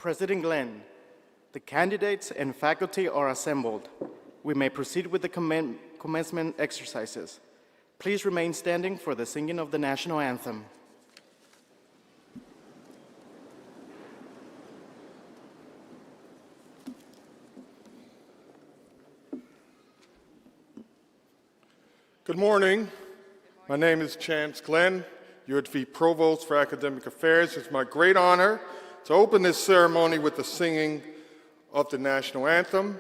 President Glenn, the candidates and faculty are assembled. We may proceed with the commencement exercises. Please remain standing for the singing of the national anthem. Good morning. My name is Chance Glenn, UHV Provost for Academic Affairs. It's my great honor to open this ceremony with the singing of the national anthem.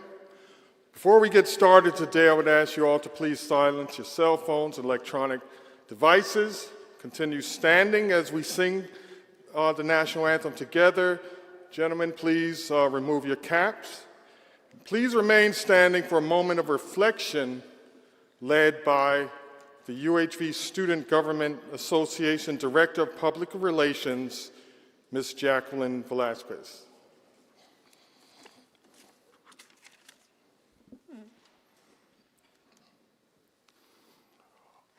Before we get started today, I would ask you all to please silence your cell phones and electronic devices. Continue standing as we sing the national anthem together. Gentlemen, please remove your caps. Please remain standing for a moment of reflection led by the UHV Student Government Association Director of Public Relations, Ms. Jacqueline Velasquez.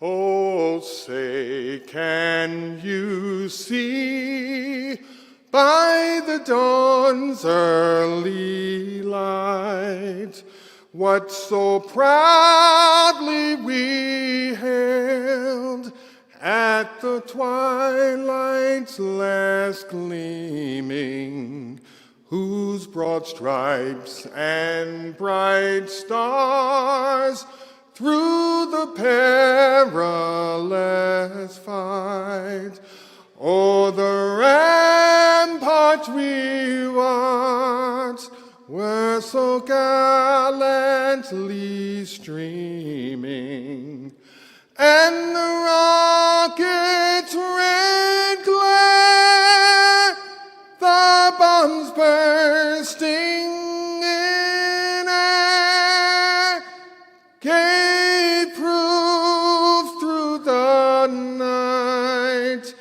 Oh, say, can you see by the dawn's early light what so proudly we hailed at the twilight's last gleaming, whose broad stripes and bright stars through the perilous fight o'er the ramparts we watched were so gallantly streaming, and the rocket's red glare, the bombs bursting in air, gave proof through the night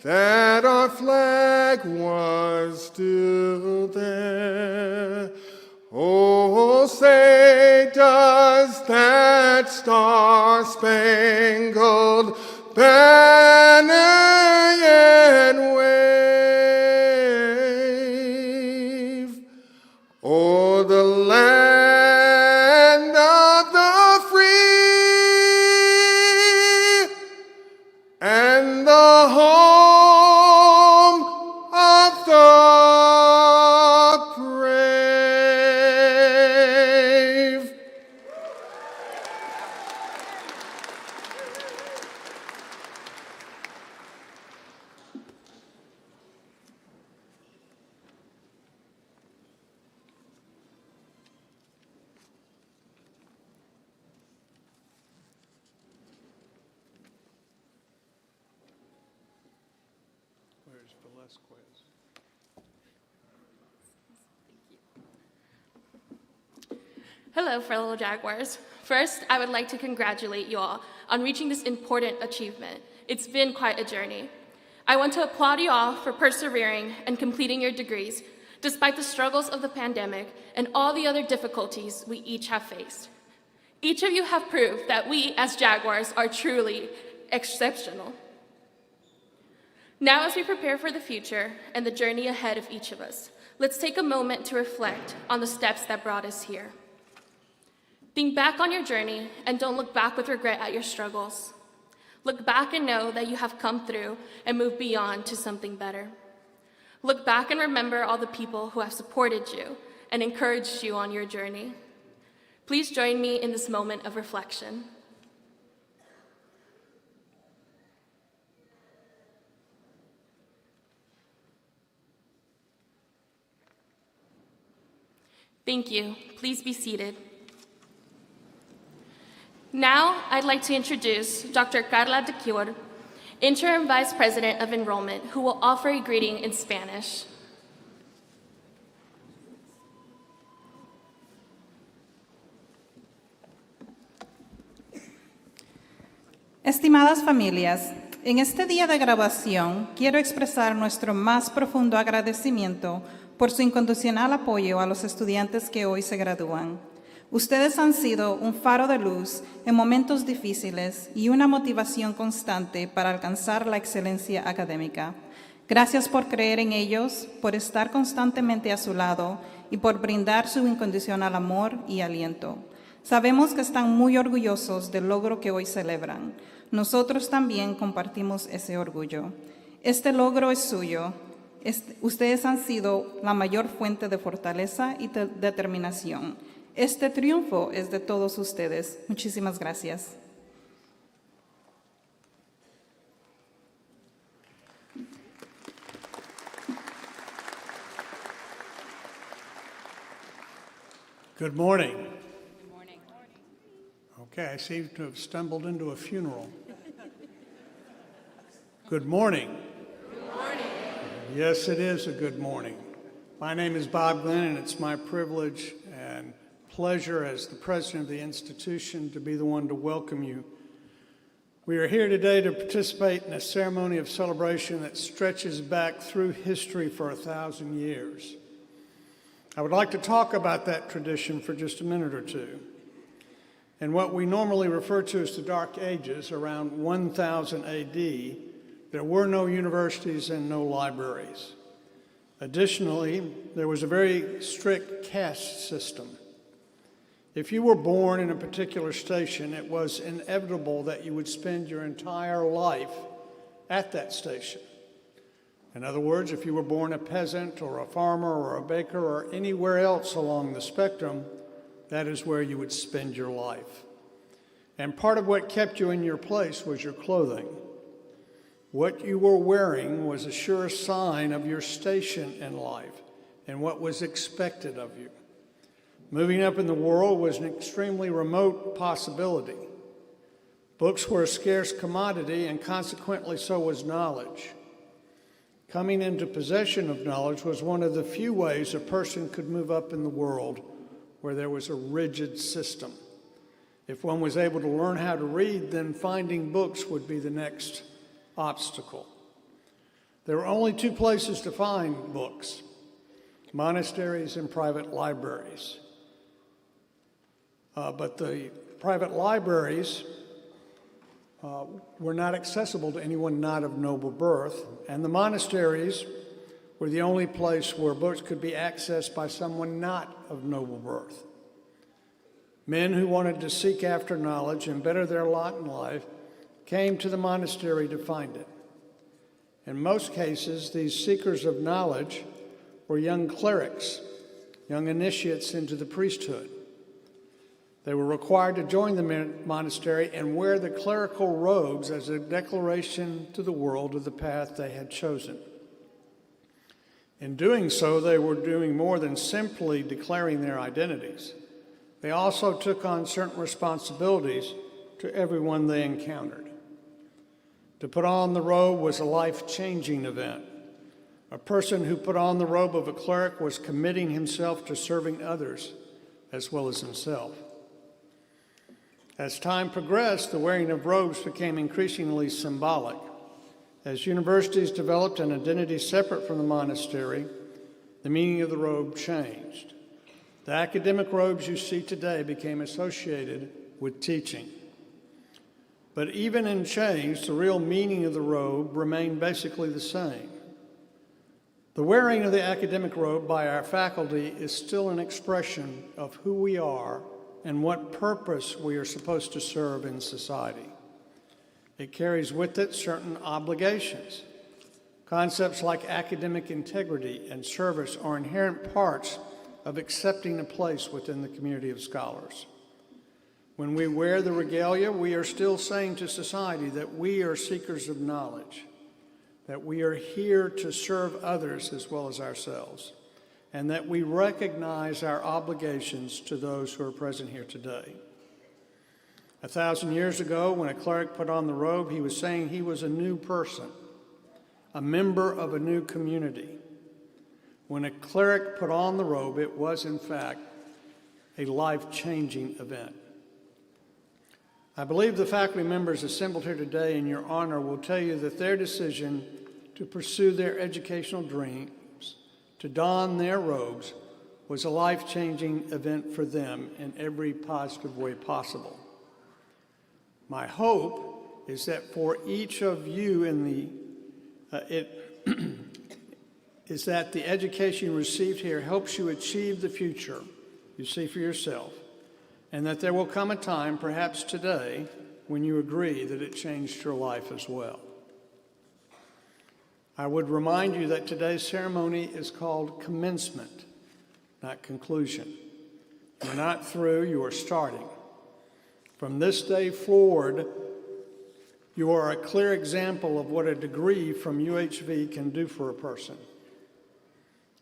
that our flag was still there. Oh, say, does that star-spangled banner yet wave o'er the land of the free and the home of the Hello, fellow Jaguars. First, I would like to congratulate you all on reaching this important achievement. It's been quite a journey. I want to applaud you all for persevering and completing your degrees, despite the struggles of the pandemic and all the other difficulties we each have faced. Each of you have proved that we, as Jaguars, are truly exceptional. Now, as we prepare for the future and the journey ahead of each of us, let's take a moment to reflect on the steps that brought us here. Think back on your journey and don't look back with regret at your struggles. Look back and know that you have come through and moved beyond to something better. Look back and remember all the people who have supported you and encouraged you on your journey. Please join me in this moment of reflection. Thank you. Please be seated. Now, I'd like to introduce Dr. Carla de Cure, Interim Vice President of Enrollment, who will offer a greeting in Spanish. Estimadas familias, en este día de graduación quiero expresar nuestro más profundo agradecimiento por su incondicional apoyo a los estudiantes que hoy se gradúan. Ustedes han sido un faro de luz en momentos difíciles y una motivación constante para alcanzar la excelencia académica. Gracias por creer en ellos, por estar constantemente a su lado y por brindar su incondicional amor y aliento. Sabemos que están muy orgullosos del logro que hoy celebran. Nosotros también compartimos ese orgullo. Este logro es suyo. Ustedes han sido la mayor fuente de fortaleza y de determinación. Este triunfo es de todos ustedes. Muchísimas gracias. Good morning. Good morning. Okay, I seem to have stumbled into a funeral. Good morning. Good morning. Yes, it is a good morning. My name is Bob Glenn, and it's my privilege and pleasure as the president of the institution to be the one to welcome you. We are here today to participate in a ceremony of celebration that stretches back through history for 1,000 years. I would like to talk about that tradition for just a minute or two. In what we normally refer to as the Dark Ages, around 1000 AD, there were no universities and no libraries. Additionally, there was a very strict caste system. If you were born in a particular station, it was inevitable that you would spend your entire life at that station. In other words, if you were born a peasant or a farmer or a baker or anywhere else along the spectrum, that is where you would spend your life. And part of what kept you in your place was your clothing. What you were wearing was a sure sign of your station in life and what was expected of you. Moving up in the world was an extremely remote possibility. Books were a scarce commodity, and consequently so was knowledge. Coming into possession of knowledge was one of the few ways a person could move up in the world where there was a rigid system. If one was able to learn how to read, then finding books would be the next obstacle. There were only two places to find books: monasteries and private libraries. But the private libraries were not accessible to anyone not of noble birth, and the monasteries were the only place where books could be accessed by someone not of noble birth. Men who wanted to seek after knowledge and better their lot in life came to the monastery to find it. In most cases, these seekers of knowledge were young clerics, young initiates into the priesthood. They were required to join the monastery and wear the clerical robes as a declaration to the world of the path they had chosen. In doing so, they were doing more than simply declaring their identities. They also took on certain responsibilities to everyone they encountered. To put on the robe was a life-changing event. A person who put on the robe of a cleric was committing himself to serving others as well as himself. As time progressed, the wearing of robes became increasingly symbolic. As universities developed an identity separate from the monastery, the meaning of the robe changed. The academic robes you see today became associated with teaching. But even in change, the real meaning of the robe remained basically the same. The wearing of the academic robe by our faculty is still an expression of who we are and what purpose we are supposed to serve in society. It carries with it certain obligations. Concepts like academic integrity and service are inherent parts of accepting a place within the community of scholars. When we wear the regalia, we are still saying to society that we are seekers of knowledge, that we are here to serve others as well as ourselves, and that we recognize our obligations to those who are present here today. 1,000 years ago, when a cleric put on the robe, he was saying he was a new person, a member of a new community. When a cleric put on the robe, it was, in fact, a life-changing event. I believe the faculty members assembled here today in your honor will tell you that their decision to pursue their educational dreams, to don their robes, was a life-changing event for them in every positive way possible. My hope is that for each of you is that the education you received here helps you achieve the future you see for yourself, and that there will come a time, perhaps today, when you agree that it changed your life as well. I would remind you that today's ceremony is called commencement, not conclusion. You're not through, you are starting. From this day forward, you are a clear example of what a degree from UHV can do for a person.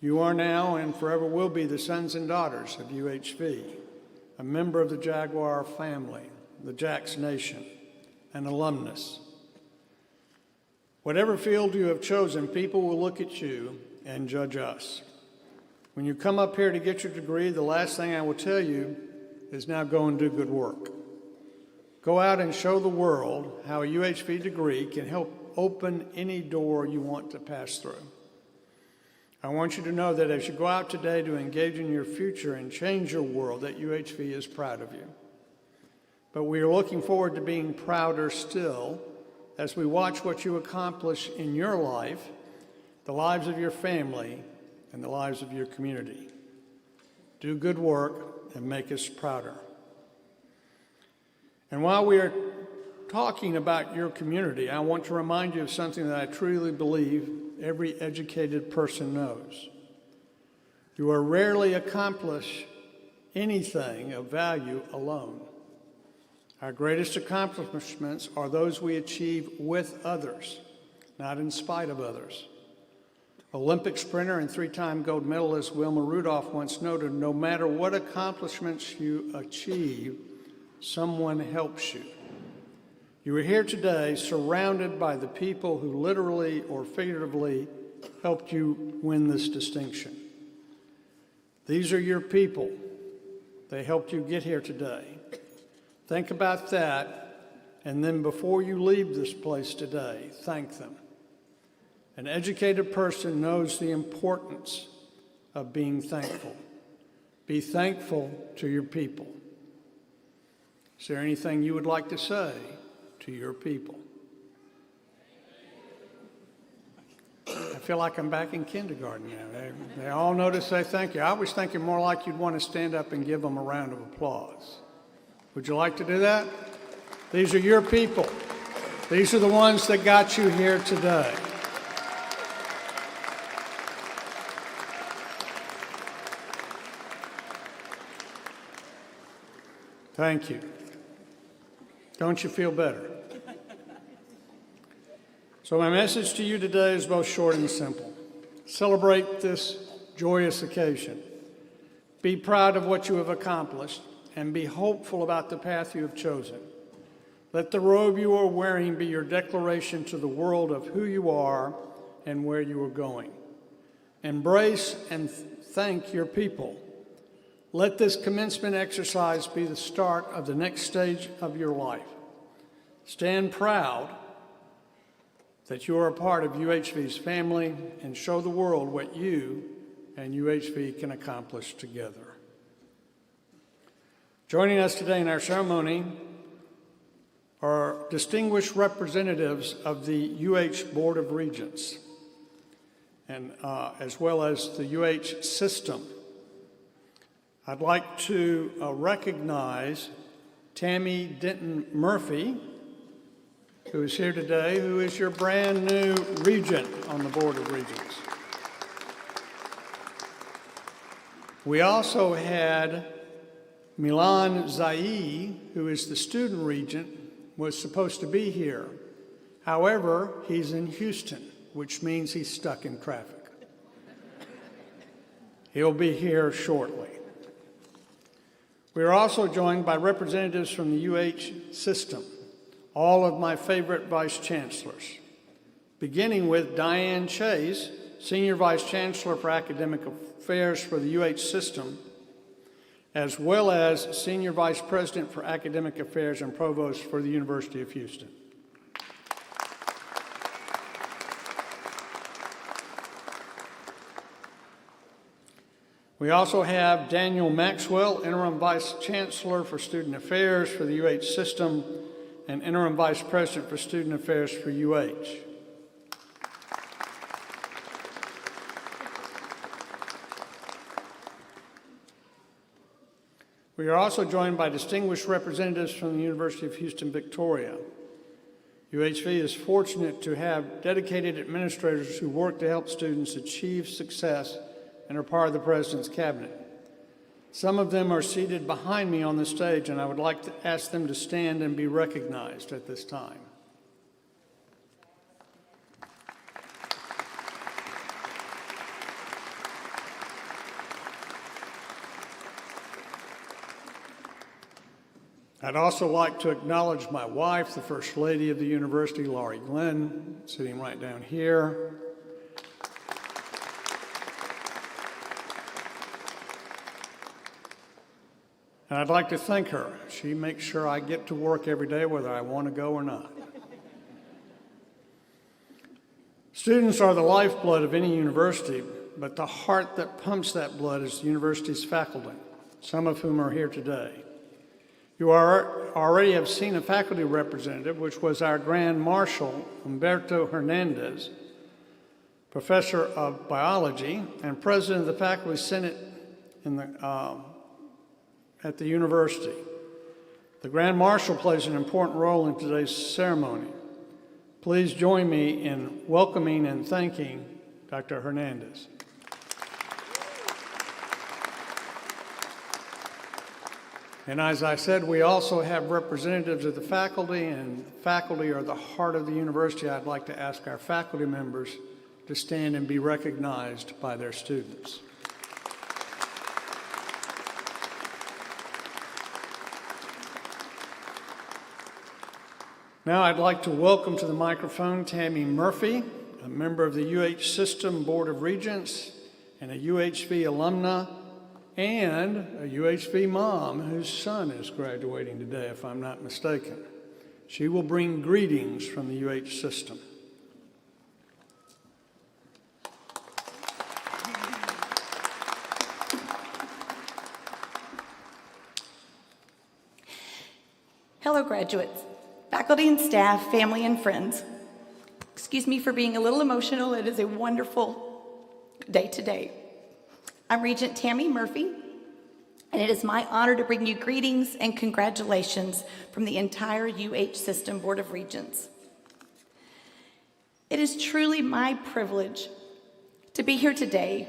You are now and forever will be the sons and daughters of UHV, a member of the Jaguar family, the Jacks Nation, an alumnus. Whatever field you have chosen, people will look at you and judge us. When you come up here to get your degree, the last thing I will tell you is now go and do good work. Go out and show the world how a UHV degree can help open any door you want to pass through. I want you to know that as you go out today to engage in your future and change your world, that UHV is proud of you. But we are looking forward to being prouder still as we watch what you accomplish in your life, the lives of your family, and the lives of your community. Do good work and make us prouder. And while we are talking about your community, I want to remind you of something that I truly believe every educated person knows. You will rarely accomplish anything of value alone. Our greatest accomplishments are those we achieve with others, not in spite of others. Olympic sprinter and three-time gold medalist Wilma Rudolph once noted, "No matter what accomplishments you achieve, someone helps you." You are here today surrounded by the people who literally or figuratively helped you win this distinction. These are your people. They helped you get here today. Think about that, and then before you leave this place today, thank them. An educated person knows the importance of being thankful. Be thankful to your people. Is there anything you would like to say to your people? I feel like I'm back in kindergarten now. They all know to say thank you. I was thinking more like you'd want to stand up and give them a round of applause. Would you like to do that? These are your people. These are the ones that got you here today. Thank you. Don't you feel better? So my message to you today is both short and simple. Celebrate this joyous occasion. Be proud of what you have accomplished and be hopeful about the path you have chosen. Let the robe you are wearing be your declaration to the world of who you are and where you are going. Embrace and thank your people. Let this commencement exercise be the start of the next stage of your life. Stand proud that you are a part of UHV's family and show the world what you and UHV can accomplish together. Joining us today in our ceremony are distinguished representatives of the UH Board of Regents, and as well as the UH system. I'd like to recognize Tammy Denton Murphy, who is here today, who is your brand new regent on the Board of Regents. We also had Milan Zai, who is the student regent, was supposed to be here. However, he's in Houston, which means he's stuck in traffic. He'll be here shortly. We are also joined by representatives from the UH system, all of my favorite vice chancellors, beginning with Diane Chase, Senior Vice Chancellor for Academic Affairs for the UH system, as well as Senior Vice President for Academic Affairs and Provost for the University of Houston. We also have Daniel Maxwell, Interim Vice Chancellor for Student Affairs for the UH system and Interim Vice President for Student Affairs for UH. We are also joined by distinguished representatives from the University of Houston, Victoria. UHV is fortunate to have dedicated administrators who work to help students achieve success and are part of the President's Cabinet. Some of them are seated behind me on the stage, and I would like to ask them to stand and be recognized at this time. I'd also like to acknowledge my wife, the First Lady of the University, Laurie Glenn, sitting right down here. And I'd like to thank her. She makes sure I get to work every day whether I want to go or not. Students are the lifeblood of any university, but the heart that pumps that blood is the university's faculty, some of whom are here today. You already have seen a faculty representative, which was our Grand Marshal, Humberto Hernandez, Professor of Biology and President of the Faculty Senate at the university. The Grand Marshal plays an important role in today's ceremony. Please join me in welcoming and thanking Dr. Hernandez. And as I said, we also have representatives of the faculty, and faculty are the heart of the university. I'd like to ask our faculty members to stand and be recognized by their students. Now I'd like to welcome to the microphone Tammy Murphy, a member of the UH System Board of Regents and a UHV alumna, and a UHV mom whose son is graduating today, if I'm not mistaken. She will bring greetings from the UH system. Hello, graduates, faculty and staff, family and friends. Excuse me for being a little emotional. It is a wonderful day today. I'm Regent Tammy Murphy, and it is my honor to bring you greetings and congratulations from the entire UH System Board of Regents. It is truly my privilege to be here today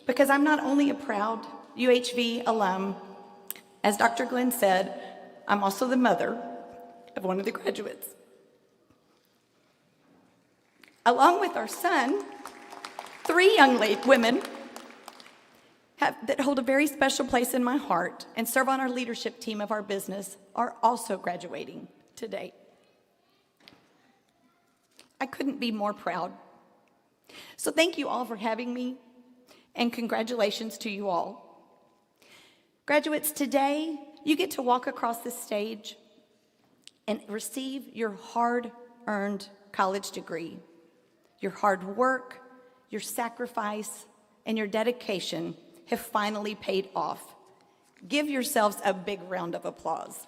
because I'm not only a proud UHV alum, as Dr. Glenn said, I'm also the mother of one of the graduates. Along with our son, 3 young women that hold a very special place in my heart and serve on our leadership team of our business are also graduating today. I couldn't be more proud. So thank you all for having me, and congratulations to you all. Graduates, today you get to walk across the stage and receive your hard-earned college degree. Your hard work, your sacrifice, and your dedication have finally paid off. Give yourselves a big round of applause.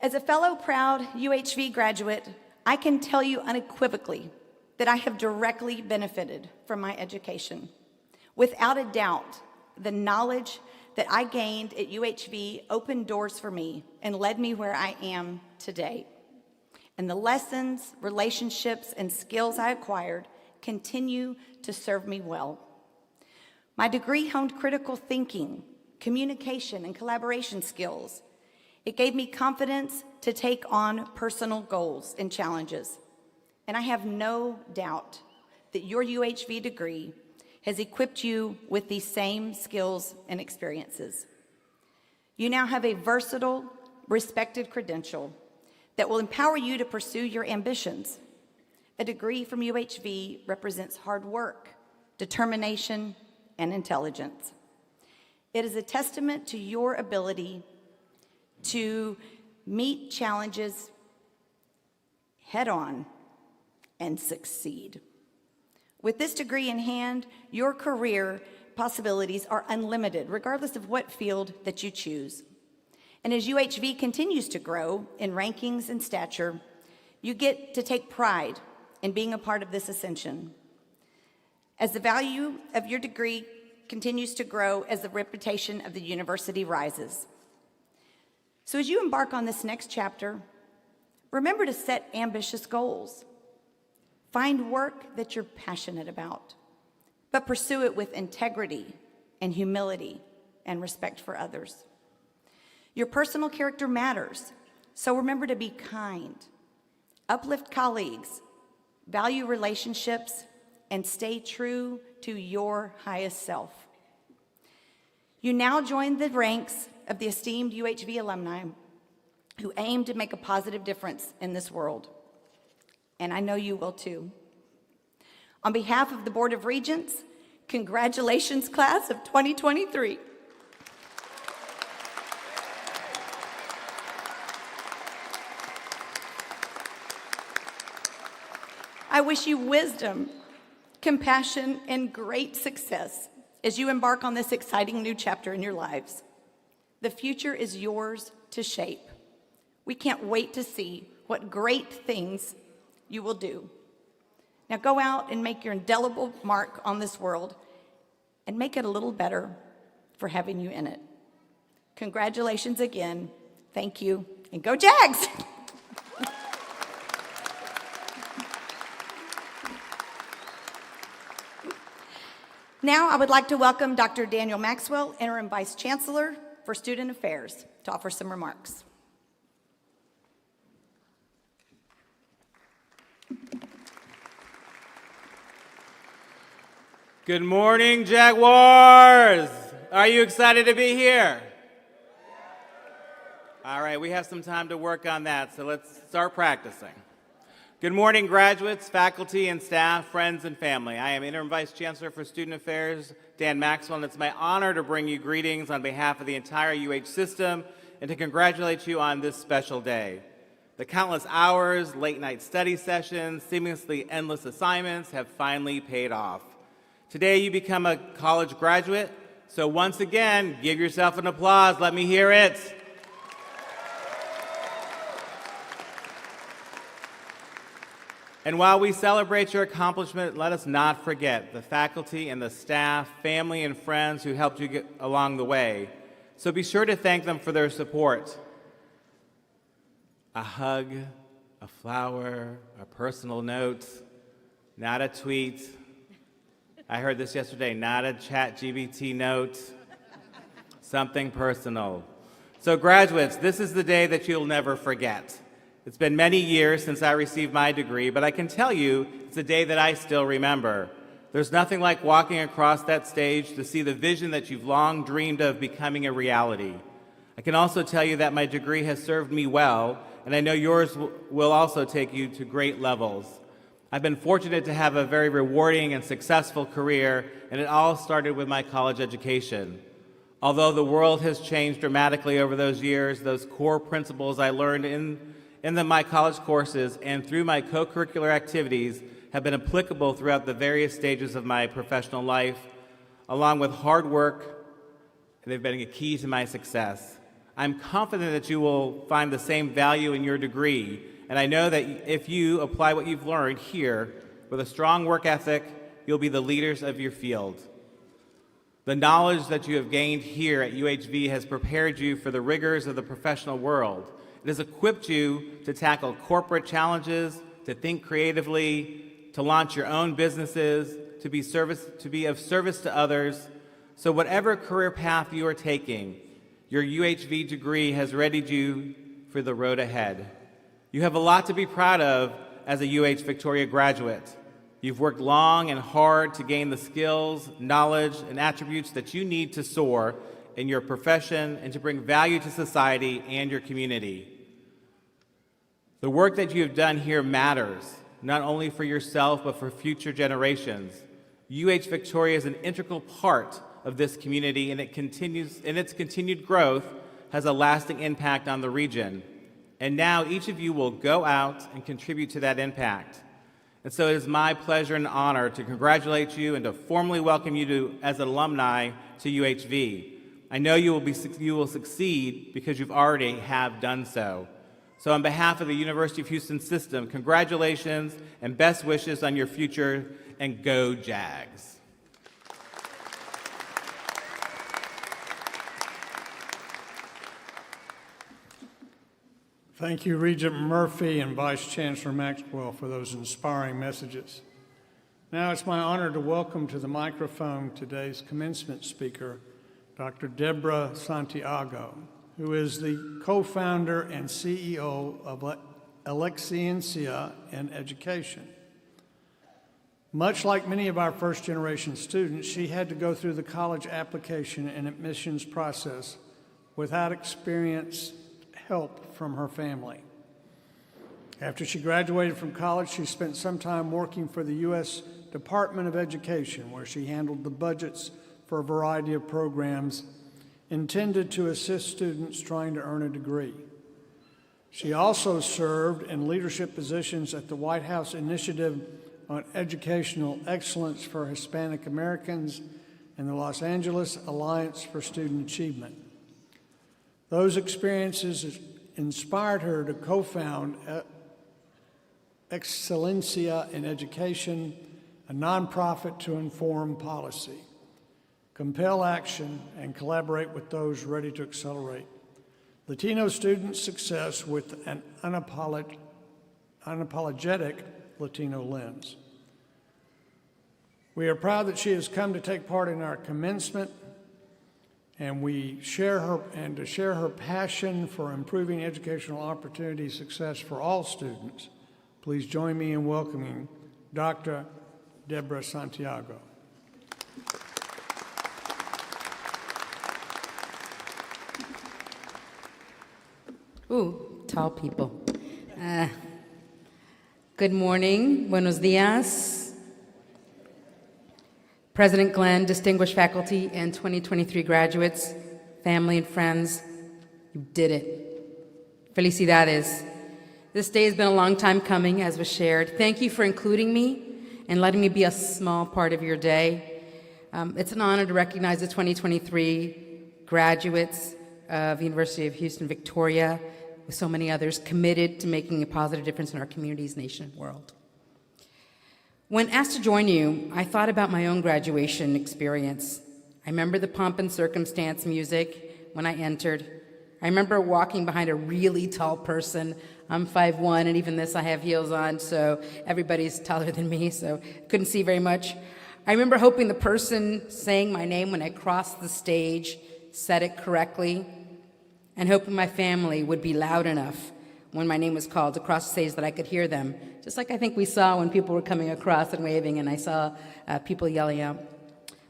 As a fellow proud UHV graduate, I can tell you unequivocally that I have directly benefited from my education. Without a doubt, the knowledge that I gained at UHV opened doors for me and led me where I am today. And the lessons, relationships, and skills I acquired continue to serve me well. My degree honed critical thinking, communication, and collaboration skills. It gave me confidence to take on personal goals and challenges. And I have no doubt that your UHV degree has equipped you with these same skills and experiences. You now have a versatile, respected credential that will empower you to pursue your ambitions. A degree from UHV represents hard work, determination, and intelligence. It is a testament to your ability to meet challenges head on and succeed. With this degree in hand, your career possibilities are unlimited, regardless of what field that you choose. And as UHV continues to grow in rankings and stature, you get to take pride in being a part of this ascension. as the value of your degree continues to grow as the reputation of the university rises. So as you embark on this next chapter, remember to set ambitious goals. Find work that you're passionate about, but pursue it with integrity and humility and respect for others. Your personal character matters, so remember to be kind, uplift colleagues, value relationships, and stay true to your highest self. You now join the ranks of the esteemed UHV alumni who aim to make a positive difference in this world. And I know you will too. On behalf of the Board of Regents, congratulations, class of 2023. I wish you wisdom, compassion, and great success as you embark on this exciting new chapter in your lives. The future is yours to shape. We can't wait to see what great things you will do. Now go out and make your indelible mark on this world and make it a little better for having you in it. Congratulations again. Thank you, and go Jags! Now I would like to welcome Dr. Daniel Maxwell, Interim Vice Chancellor for Student Affairs, to offer some remarks. Good morning, Jaguars! Are you excited to be here? All right, we have some time to work on that, so let's start practicing. Good morning, graduates, faculty, and staff, friends, and family. I am Interim Vice Chancellor for Student Affairs, Dan Maxwell, and it's my honor to bring you greetings on behalf of the entire UH system and to congratulate you on this special day. The countless hours, late-night study sessions, seamlessly endless assignments have finally paid off. Today, you become a college graduate, so once again, give yourself an applause. Let me hear it. And while we celebrate your accomplishment, let us not forget the faculty and the staff, family, and friends who helped you get along the way. So be sure to thank them for their support. A hug, a flower, a personal note, not a tweet. I heard this yesterday, not a ChatGPT note, something personal. So graduates, this is the day that you'll never forget. It's been many years since I received my degree, but I can tell you it's a day that I still remember. There's nothing like walking across that stage to see the vision that you've long dreamed of becoming a reality. I can also tell you that my degree has served me well, and I know yours will also take you to great levels. I've been fortunate to have a very rewarding and successful career, and it all started with my college education. Although the world has changed dramatically over those years, those core principles I learned in my college courses and through my co-curricular activities have been applicable throughout the various stages of my professional life, along with hard work, and they've been a key to my success. I'm confident that you will find the same value in your degree, and I know that if you apply what you've learned here with a strong work ethic, you'll be the leaders of your field. The knowledge that you have gained here at UHV has prepared you for the rigors of the professional world. It has equipped you to tackle corporate challenges, to think creatively, to launch your own businesses, to be of service to others. So whatever career path you are taking, your UHV degree has readied you for the road ahead. You have a lot to be proud of as a UH Victoria graduate. You've worked long and hard to gain the skills, knowledge, and attributes that you need to soar in your profession and to bring value to society and your community. The work that you have done here matters, not only for yourself, but for future generations. UH Victoria is an integral part of this community, and its continued growth has a lasting impact on the region. And now each of you will go out and contribute to that impact. And so it is my pleasure and honor to congratulate you and to formally welcome you as an alumni to UHV. I know you will succeed because you've already have done so. So on behalf of the University of Houston system, congratulations and best wishes on your future, and go Jags. Thank you, Regent Murphy and Vice Chancellor Maxwell, for those inspiring messages. Now it's my honor to welcome to the microphone today's commencement speaker, Dr. Deborah Santiago, who is the co-founder and CEO of Alexiencia in Education. Much like many of our first-generation students, she had to go through the college application and admissions process without experienced help from her family. After she graduated from college, she spent some time working for the U.S. Department of Education, where she handled the budgets for a variety of programs intended to assist students trying to earn a degree. She also served in leadership positions at the White House Initiative on Educational Excellence for Hispanic Americans and the Los Angeles Alliance for Student Achievement. Those experiences inspired her to co-found Excellencia in Education, a nonprofit to inform policy, compel action, and collaborate with those ready to accelerate Latino student success with an unapologetic Latino lens. We are proud that she has come to take part in our commencement, and to share her passion for improving educational opportunity success for all students. Please join me in welcoming Dr. Deborah Santiago. Ooh, tall people. Good morning, buenos dias. President Glenn, distinguished faculty, and 2023 graduates, family and friends, you did it. Felicidades. This day has been a long time coming, as was shared. Thank you for including me and letting me be a small part of your day. It's an honor to recognize the 2023 graduates of the University of Houston, Victoria, with so many others committed to making a positive difference in our communities, nation, and world. When asked to join you, I thought about my own graduation experience. I remember the pomp and circumstance music when I entered. I remember walking behind a really tall person. I'm 5'1", and even this I have heels on, so everybody's taller than me, so couldn't see very much. I remember hoping the person saying my name when I crossed the stage said it correctly, and hoping my family would be loud enough when my name was called across the stage that I could hear them, just like I think we saw when people were coming across and waving, and I saw people yelling out.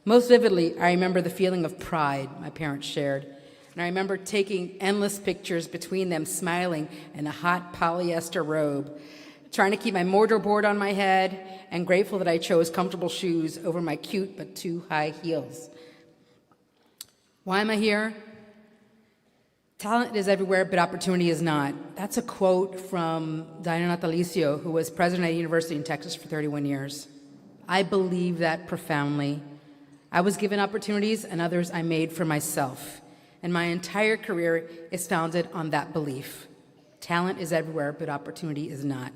Most vividly, I remember the feeling of pride my parents shared, and I remember taking endless pictures between them smiling in a hot polyester robe, trying to keep my mortarboard on my head, and grateful that I chose comfortable shoes over my cute but too high heels. Why am I here? Talent is everywhere, but opportunity is not. That's a quote from Diana Natalicio, who was president at a university in Texas for 31 years. I believe that profoundly. I was given opportunities, and others I made for myself. And my entire career is founded on that belief. Talent is everywhere, but opportunity is not.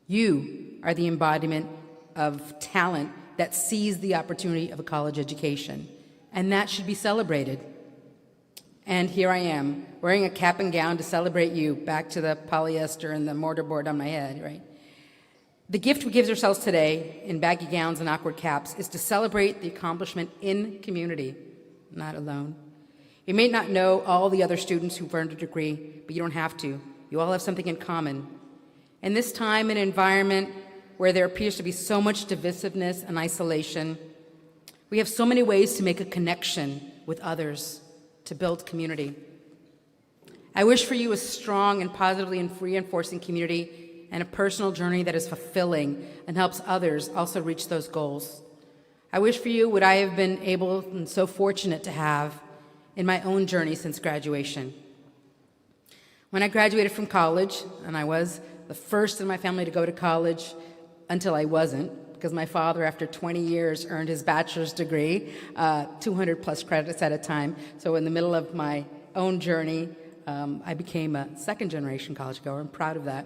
You are the embodiment of talent that sees the opportunity of a college education, and that should be celebrated. And here I am, wearing a cap and gown to celebrate you, back to the polyester and the mortarboard on my head, right? The gift we give ourselves today in baggy gowns and awkward caps is to celebrate the accomplishment in community, not alone. You may not know all the other students who've earned a degree, but you don't have to. You all have something in common. In this time and environment where there appears to be so much divisiveness and isolation, we have so many ways to make a connection with others, to build community. I wish for you a strong and positively reinforcing community and a personal journey that is fulfilling and helps others also reach those goals. I wish for you what I have been able and so fortunate to have in my own journey since graduation. When I graduated from college, and I was the first in my family to go to college until I wasn't, because my father, after 20 years, earned his bachelor's degree, 200 plus credits at a time. So in the middle of my own journey, I became a second-generation college-goer. I'm proud of that.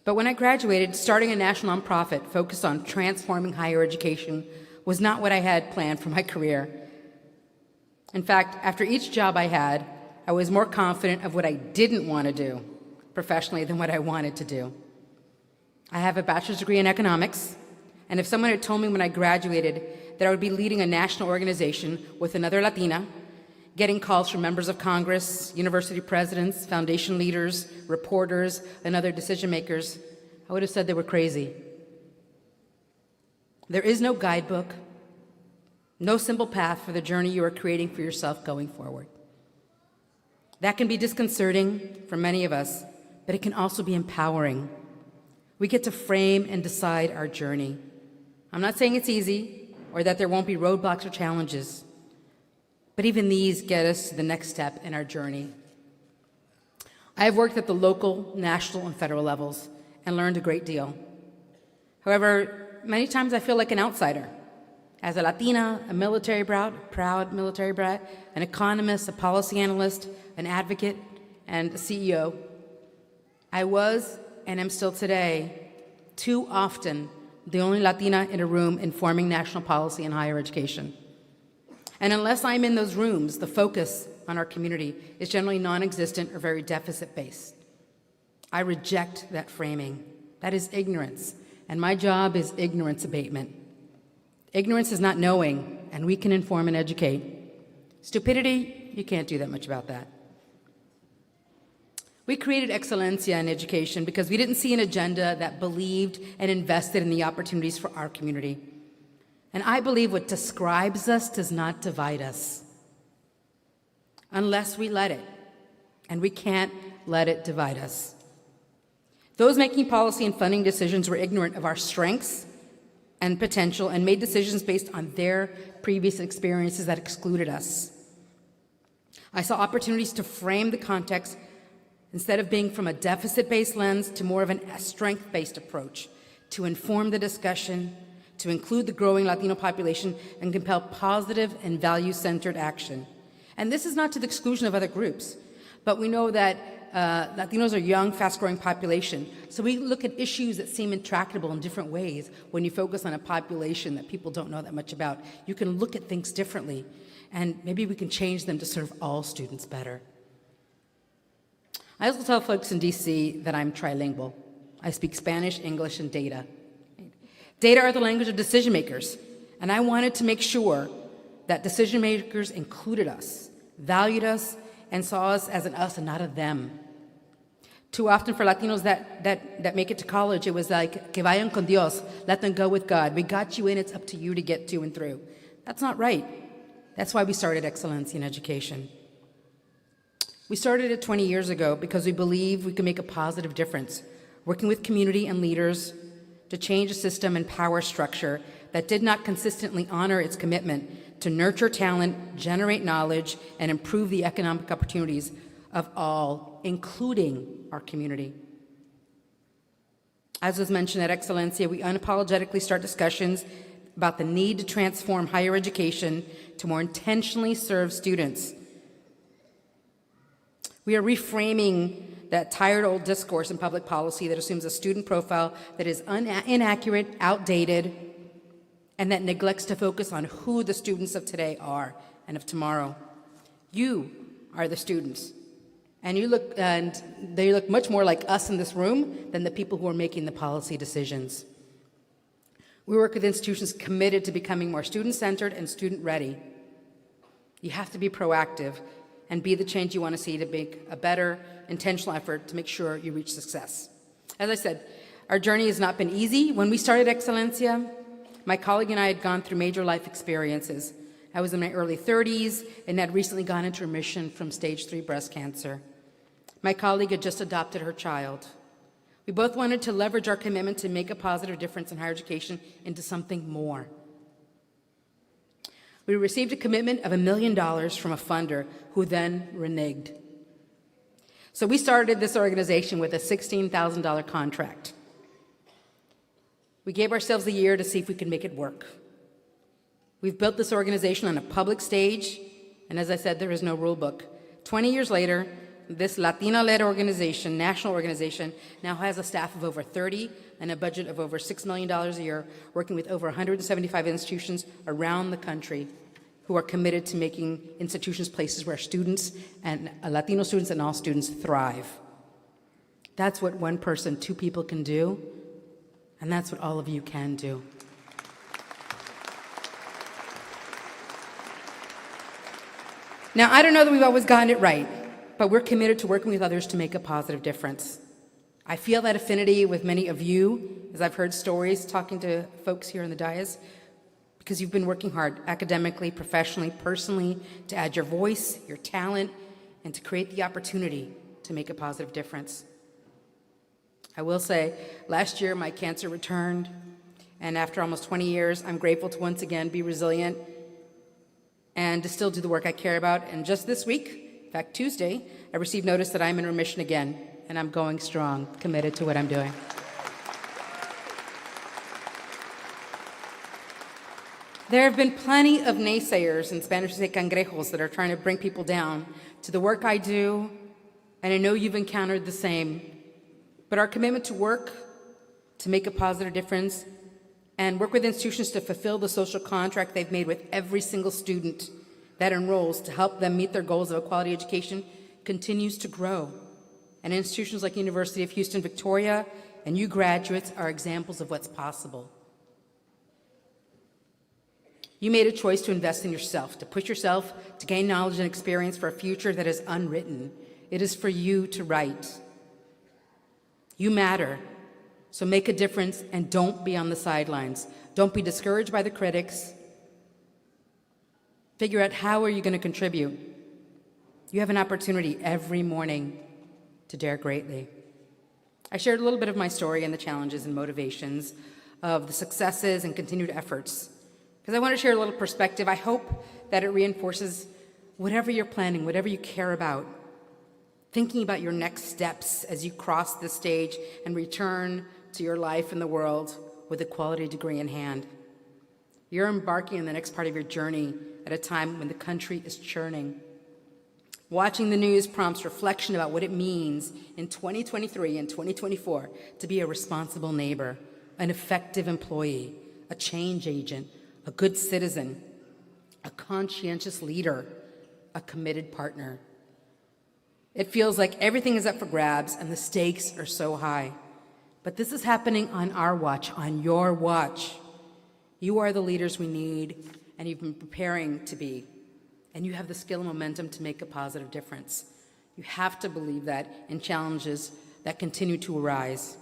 But when I graduated, starting a national nonprofit focused on transforming higher education was not what I had planned for my career. In fact, after each job I had, I was more confident of what I didn't want to do professionally than what I wanted to do. I have a bachelor's degree in economics, and if someone had told me when I graduated that I would be leading a national organization with another Latina, getting calls from members of Congress, university presidents, foundation leaders, reporters, and other decision makers, I would have said they were crazy. There is no guidebook, no simple path for the journey you are creating for yourself going forward. That can be disconcerting for many of us, but it can also be empowering. We get to frame and decide our journey. I'm not saying it's easy or that there won't be roadblocks or challenges, but even these get us to the next step in our journey. I have worked at the local, national, and federal levels and learned a great deal. However, many times I feel like an outsider. As a Latina, a military brat, proud military brat, an economist, a policy analyst, an advocate, and a CEO, I was, and am still today, too often the only Latina in a room informing national policy in higher education. And unless I'm in those rooms, the focus on our community is generally non-existent or very deficit-based. I reject that framing. That is ignorance, and my job is ignorance abatement. Ignorance is not knowing, and we can inform and educate. Stupidity, you can't do that much about that. We created Excelencia in education because we didn't see an agenda that believed and invested in the opportunities for our community. And I believe what describes us does not divide us unless we let it, and we can't let it divide us. Those making policy and funding decisions were ignorant of our strengths and potential and made decisions based on their previous experiences that excluded us. I saw opportunities to frame the context instead of being from a deficit-based lens to more of a strength-based approach, to inform the discussion, to include the growing Latino population, and compel positive and value-centered action. And this is not to the exclusion of other groups, but we know that Latinos are a young, fast-growing population, so we look at issues that seem intractable in different ways when you focus on a population that people don't know that much about. You can look at things differently, and maybe we can change them to serve all students better. I also tell folks in DC that I'm trilingual. I speak Spanish, English, and data. Data are the language of decision makers, and I wanted to make sure that decision makers included us, valued us, and saw us as an us and not a them. Too often for Latinos that make it to college, it was like, que vayan con Dios, let them go with God. We got you in, it's up to you to get to and through. That's not right. That's why we started Excellence in Education. We started it 20 years ago because we believe we can make a positive difference, working with community and leaders to change a system and power structure that did not consistently honor its commitment to nurture talent, generate knowledge, and improve the economic opportunities of all, including our community. As was mentioned at Excelencia, we unapologetically start discussions about the need to transform higher education to more intentionally serve students. We are reframing that tired old discourse in public policy that assumes a student profile that is inaccurate, outdated, and that neglects to focus on who the students of today are and of tomorrow. You are the students, and they look much more like us in this room than the people who are making the policy decisions. We work with institutions committed to becoming more student-centered and student-ready. You have to be proactive and be the change you want to see to make a better, intentional effort to make sure you reach success. As I said, our journey has not been easy. When we started Excelencia, my colleague and I had gone through major life experiences. I was in my early 30s and had recently gone into remission from stage 3 breast cancer. My colleague had just adopted her child. We both wanted to leverage our commitment to make a positive difference in higher education into something more. We received a commitment of $1 million from a funder who then reneged. So we started this organization with a $16,000 contract. We gave ourselves a year to see if we could make it work. We've built this organization on a public stage, and as I said, there is no rule book. 20 years later, this Latina-led organization, national organization, now has a staff of over 30 and a budget of over $6 million a year, working with over 175 institutions around the country who are committed to making institutions places where students and Latino students and all students thrive. That's what one person, two people can do, and that's what all of you can do. Now, I don't know that we've always gotten it right, but we're committed to working with others to make a positive difference. I feel that affinity with many of you, as I've heard stories talking to folks here in the dais, because you've been working hard academically, professionally, personally, to add your voice, your talent, and to create the opportunity to make a positive difference. I will say, last year my cancer returned, and after almost 20 years, I'm grateful to once again be resilient and to still do the work I care about. And just this week, in fact, Tuesday, I received notice that I'm in remission again, and I'm going strong, committed to what I'm doing. There have been plenty of naysayers, in Spanish we say cangrejos, that are trying to bring people down to the work I do, and I know you've encountered the same. But our commitment to work, to make a positive difference, and work with institutions to fulfill the social contract they've made with every single student that enrolls to help them meet their goals of a quality education continues to grow. And institutions like University of Houston, Victoria, and you graduates are examples of what's possible. You made a choice to invest in yourself, to push yourself, to gain knowledge and experience for a future that is unwritten. It is for you to write. You matter, so make a difference and don't be on the sidelines. Don't be discouraged by the critics. Figure out how are you going to contribute. You have an opportunity every morning to dare greatly. I shared a little bit of my story and the challenges and motivations of the successes and continued efforts, because I want to share a little perspective. I hope that it reinforces whatever you're planning, whatever you care about, thinking about your next steps as you cross the stage and return to your life in the world with a quality degree in hand. You're embarking on the next part of your journey at a time when the country is churning. Watching the news prompts reflection about what it means in 2023 and 2024 to be a responsible neighbor, an effective employee, a change agent, a good citizen, a conscientious leader, a committed partner. It feels like everything is up for grabs and the stakes are so high. But this is happening on our watch, on your watch. You are the leaders we need, and you've been preparing to be. And you have the skill and momentum to make a positive difference. You have to believe that in challenges that continue to arise.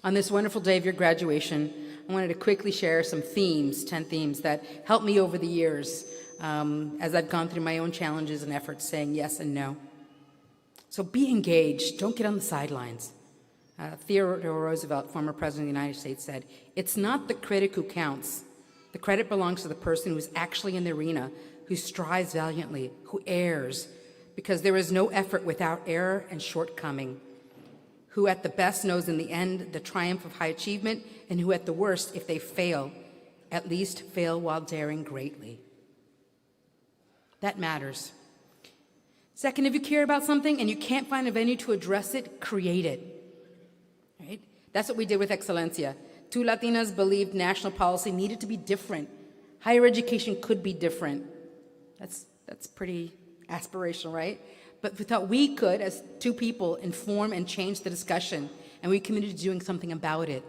On this wonderful day of your graduation, I wanted to quickly share some themes, 10 themes that helped me over the years as I've gone through my own challenges and efforts saying yes and no. So be engaged, don't get on the sidelines. Theodore Roosevelt, former president of the United States, said, "It's not the critic who counts. The credit belongs to the person who is actually in the arena, who strives valiantly, who errs, because there is no effort without error and shortcoming, who at the best knows in the end the triumph of high achievement, and who at the worst, if they fail, at least fail while daring greatly." That matters. Second, if you care about something and you can't find a venue to address it, create it. Right? That's what we did with Excelencia. Two Latinas believed national policy needed to be different. Higher education could be different. That's pretty aspirational, right? But we thought we could, as two people, inform and change the discussion, and we committed to doing something about it.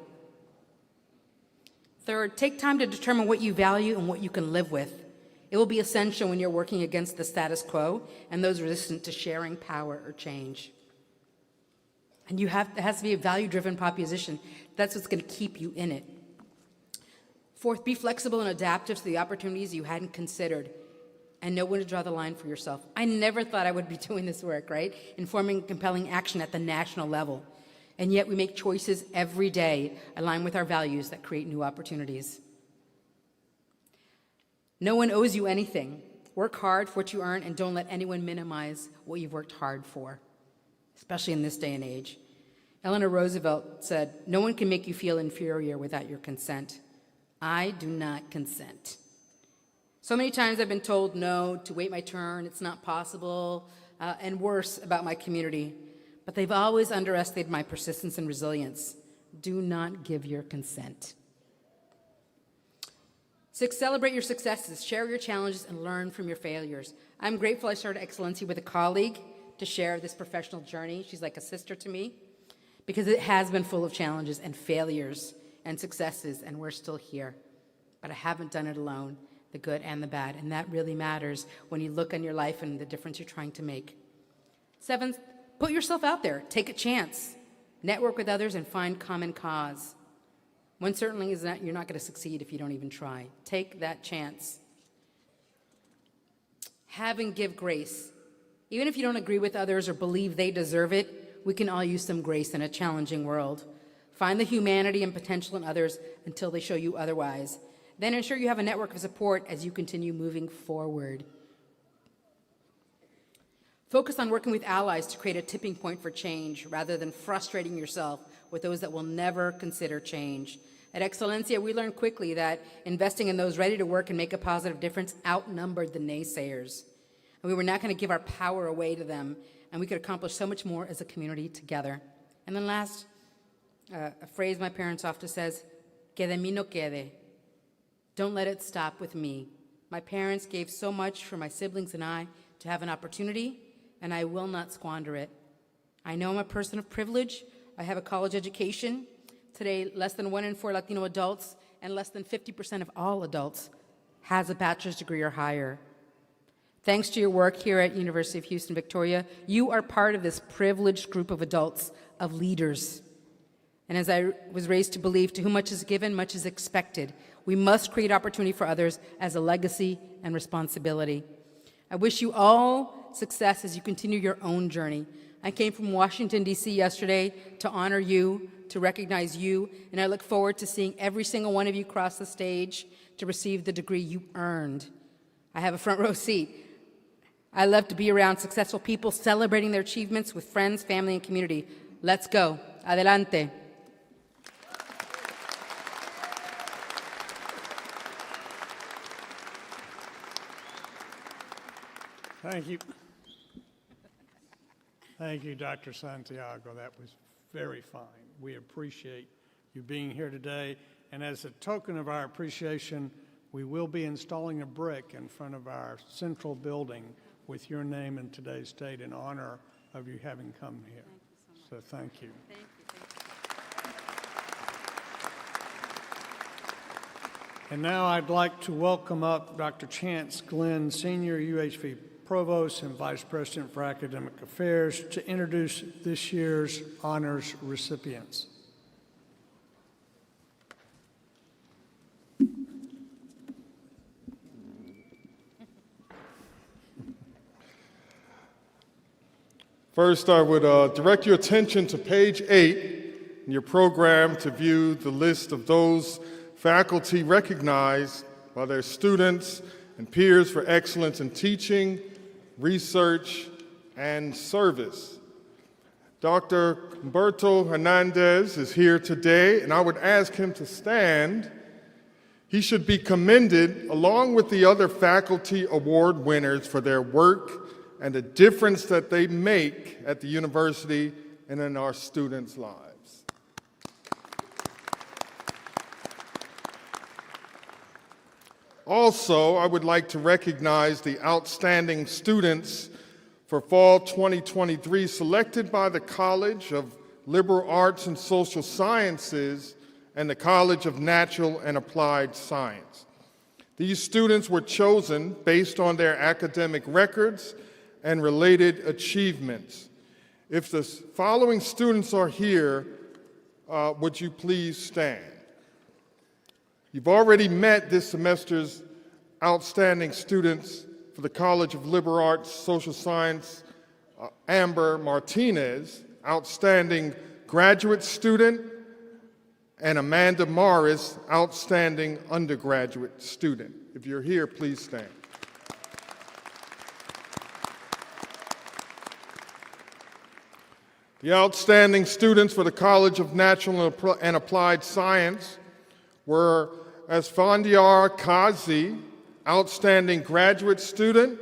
Third, take time to determine what you value and what you can live with. It will be essential when you're working against the status quo and those resistant to sharing power or change. And it has to be a value-driven proposition. That's what's going to keep you in it. Fourth, be flexible and adaptive to the opportunities you hadn't considered, and know when to draw the line for yourself. I never thought I would be doing this work, right? Informing compelling action at the national level. And yet we make choices every day aligned with our values that create new opportunities. No one owes you anything. Work hard for what you earn, and don't let anyone minimize what you've worked hard for, especially in this day and age. Eleanor Roosevelt said, "No one can make you feel inferior without your consent. I do not consent." So many times I've been told no, to wait my turn, it's not possible, and worse about my community. But they've always underestimated my persistence and resilience. Do not give your consent. 6, celebrate your successes, share your challenges, and learn from your failures. I'm grateful I started Excellencia with a colleague to share this professional journey. She's like a sister to me, because it has been full of challenges and failures and successes, and we're still here. But I haven't done it alone, the good and the bad, and that really matters when you look on your life and the difference you're trying to make. 7, put yourself out there, take a chance, network with others, and find common cause. One certainly is that you're not going to succeed if you don't even try. Take that chance. Have and give grace. Even if you don't agree with others or believe they deserve it, we can all use some grace in a challenging world. Find the humanity and potential in others until they show you otherwise. Then ensure you have a network of support as you continue moving forward. Focus on working with allies to create a tipping point for change rather than frustrating yourself with those that will never consider change. At Excellencia, we learned quickly that investing in those ready to work and make a positive difference outnumbered the naysayers. And we were not going to give our power away to them, and we could accomplish so much more as a community together. And then last, a phrase my parents often says, que de mí no quede. Don't let it stop with me. My parents gave so much for my siblings and I to have an opportunity, and I will not squander it. I know I'm a person of privilege. I have a college education. Today, less than 1 in 4 Latino adults and less than 50% of all adults has a bachelor's degree or higher. Thanks to your work here at University of Houston, Victoria, you are part of this privileged group of adults, of leaders. And as I was raised to believe, to whom much is given, much is expected. We must create opportunity for others as a legacy and responsibility. I wish you all success as you continue your own journey. I came from Washington, D.C. yesterday to honor you, to recognize you, and I look forward to seeing every single one of you cross the stage to receive the degree you earned. I have a front row seat. I love to be around successful people celebrating their achievements with friends, family, and community. Let's go. Adelante. Thank you. Thank you, Dr. Santiago. That was very fine. We appreciate you being here today. And as a token of our appreciation, we will be installing a brick in front of our central building with your name in today's date in honor of you having come here. So thank you. Thank you. And now I'd like to welcome up Dr. Chance Glenn, Senior UHV Provost and Vice President for Academic Affairs, to introduce this year's honors recipients. First, I would direct your attention to page 8 in your program to view the list of those faculty recognized by their students and peers for excellence in teaching, research, and service. Dr. Humberto Hernandez is here today, and I would ask him to stand. He should be commended along with the other faculty award winners for their work and the difference that they make at the university and in our students' lives. Also, I would like to recognize the outstanding students for Fall 2023 selected by the College of Liberal Arts and Social Sciences and the College of Natural and Applied Science. These students were chosen based on their academic records and related achievements. If the following students are here, would you please stand? You've already met this semester's outstanding students for the College of Liberal Arts, Social Science, Amber Martinez, outstanding graduate student, and Amanda Morris, outstanding undergraduate student. If you're here, please stand. The outstanding students for the College of Natural and Applied Science were Asfandiar Kazi, Outstanding Graduate Student,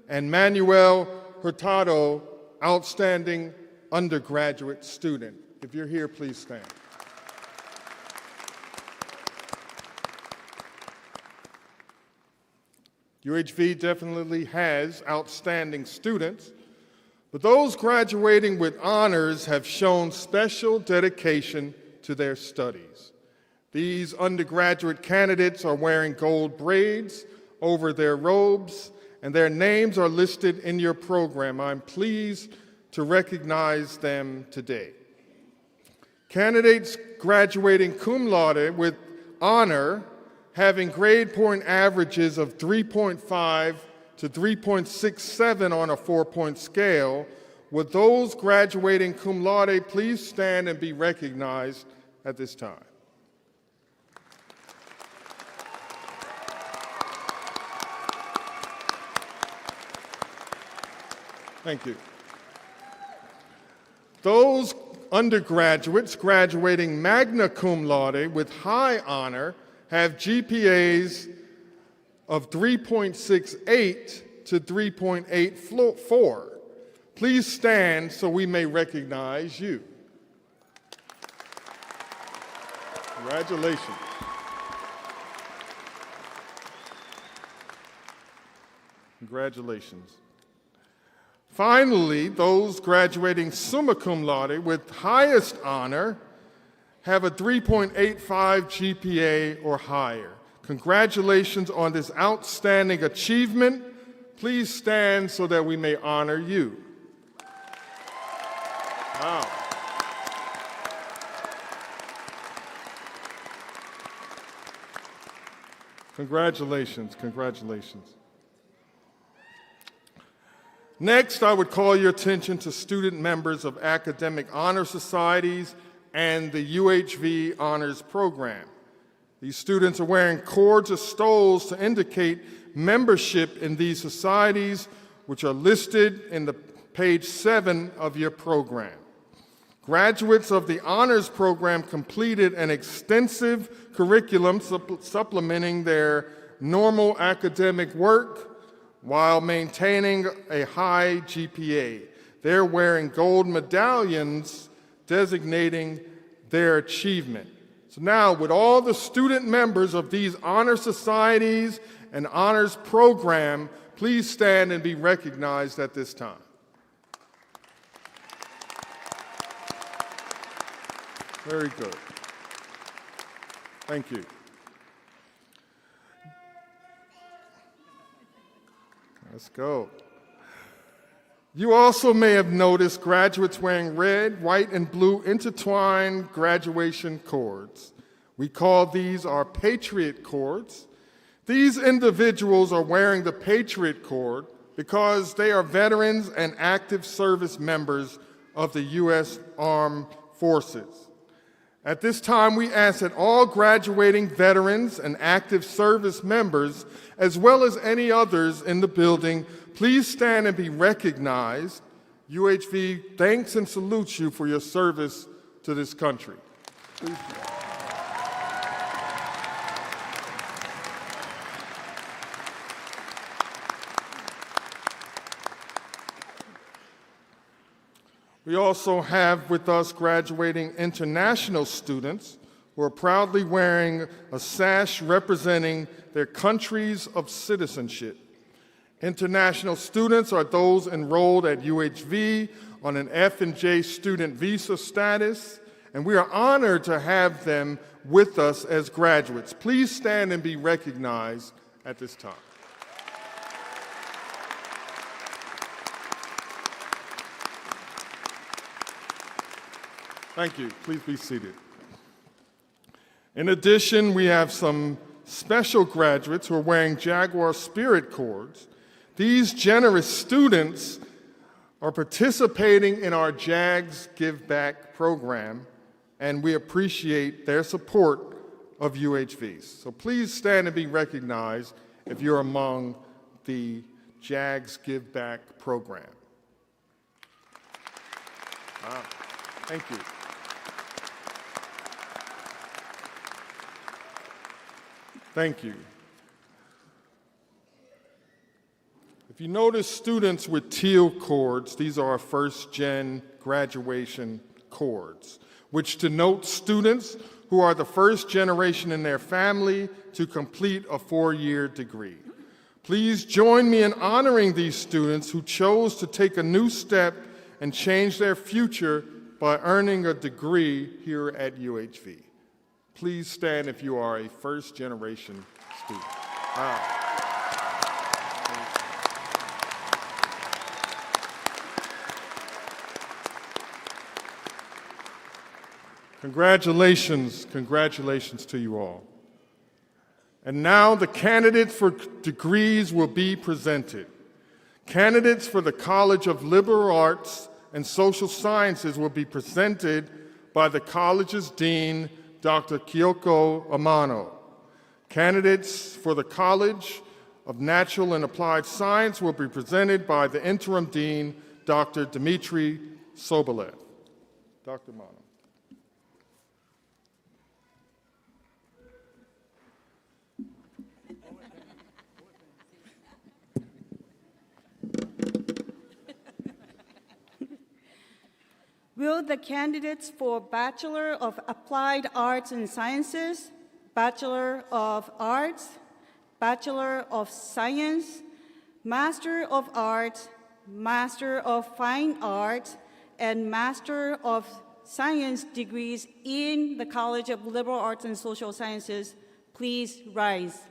and Manuel Hurtado, Outstanding Undergraduate Student. If you're here, please stand. UHV definitely has outstanding students, but those graduating with honors have shown special dedication to their studies. These undergraduate candidates are wearing gold braids over their robes, and their names are listed in your program. I'm pleased to recognize them today. Candidates graduating cum laude with honor, having grade point averages of 3.5 to 3.67 on a 4-point scale, would those graduating cum laude please stand and be recognized at this time? Thank you. Those undergraduates graduating magna cum laude with high honor have GPAs of 3.68 to 3.84. Please stand so we may recognize you. Congratulations. Congratulations. Finally, those graduating summa cum laude with highest honor have a 3.85 GPA or higher. Congratulations on this outstanding achievement. Please stand so that we may honor you. Wow. Congratulations, congratulations. Next, I would call your attention to student members of academic honor societies and the UHV Honors Program. These students are wearing cords or stoles to indicate membership in these societies, which are listed in the page 7 of your program. Graduates of the Honors Program completed an extensive curriculum supplementing their normal academic work while maintaining a high GPA. They're wearing gold medallions designating their achievement. So now, would all the student members of these honor societies and honors program please stand and be recognized at this time? Very good. Thank you. Let's go. You also may have noticed graduates wearing red, white, and blue intertwined graduation cords. We call these our Patriot cords. These individuals are wearing the Patriot cord because they are veterans and active service members of the U.S. Armed Forces. At this time, we ask that all graduating veterans and active service members, as well as any others in the building, please stand and be recognized. UHV thanks and salutes you for your service to this country. Please. We also have with us graduating international students who are proudly wearing a sash representing their countries of citizenship. International students are those enrolled at UHV on an F&J student visa status, and we are honored to have them with us as graduates. Please stand and be recognized at this time. Thank you. Please be seated. In addition, we have some special graduates who are wearing Jaguar Spirit cords. These generous students are participating in our JAGS Give Back program, and we appreciate their support of UHVs. So please stand and be recognized if you're among the JAGS Give Back program. Wow. Thank you. Thank you. If you notice students with teal cords, these are our first-gen graduation cords, which denote students who are the first generation in their family to complete a 4-year degree. Please join me in honoring these students who chose to take a new step and change their future by earning a degree here at UHV. Please stand if you are a first-generation student. Wow. Congratulations, congratulations to you all. And now the candidates for degrees will be presented. Candidates for the College of Liberal Arts and Social Sciences will be presented by the college's dean, Dr. Kyoko Amano. Candidates for the College of Natural and Applied Science will be presented by the interim dean, Dr. Dmitry Sobolev. Dr. Amano. Will the candidates for Bachelor of Applied Arts and Sciences, Bachelor of Arts, Bachelor of Science, Master of Arts, Master of Fine Arts, and Master of Science degrees in the College of Liberal Arts and Social Sciences please rise?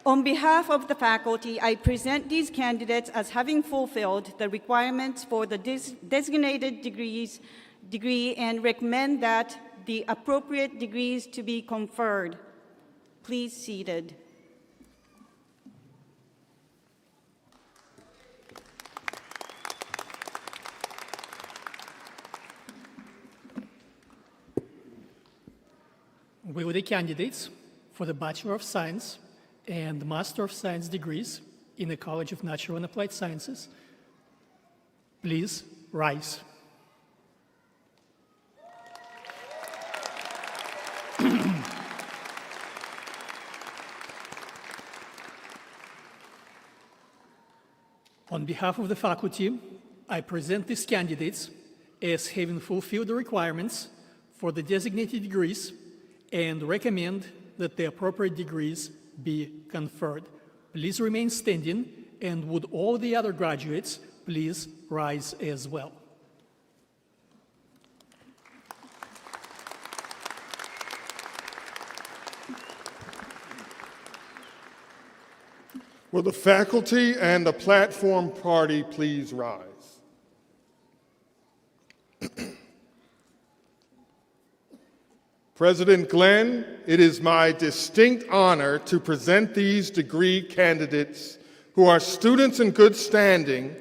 On behalf of the faculty, I present these candidates as having fulfilled the requirements for the designated degree and recommend that the appropriate degrees to be conferred. Please seated. Will the candidates for the Bachelor of Science and the Master of Science degrees in the College of Natural and Applied Sciences please rise? On behalf of the faculty, I present these candidates as having fulfilled the requirements for the designated degrees and recommend that the appropriate degrees be conferred. Please remain standing, and would all the other graduates please rise as well. Will the faculty and the platform party please rise? President Glenn, it is my distinct honor to present these degree candidates who are students in good standing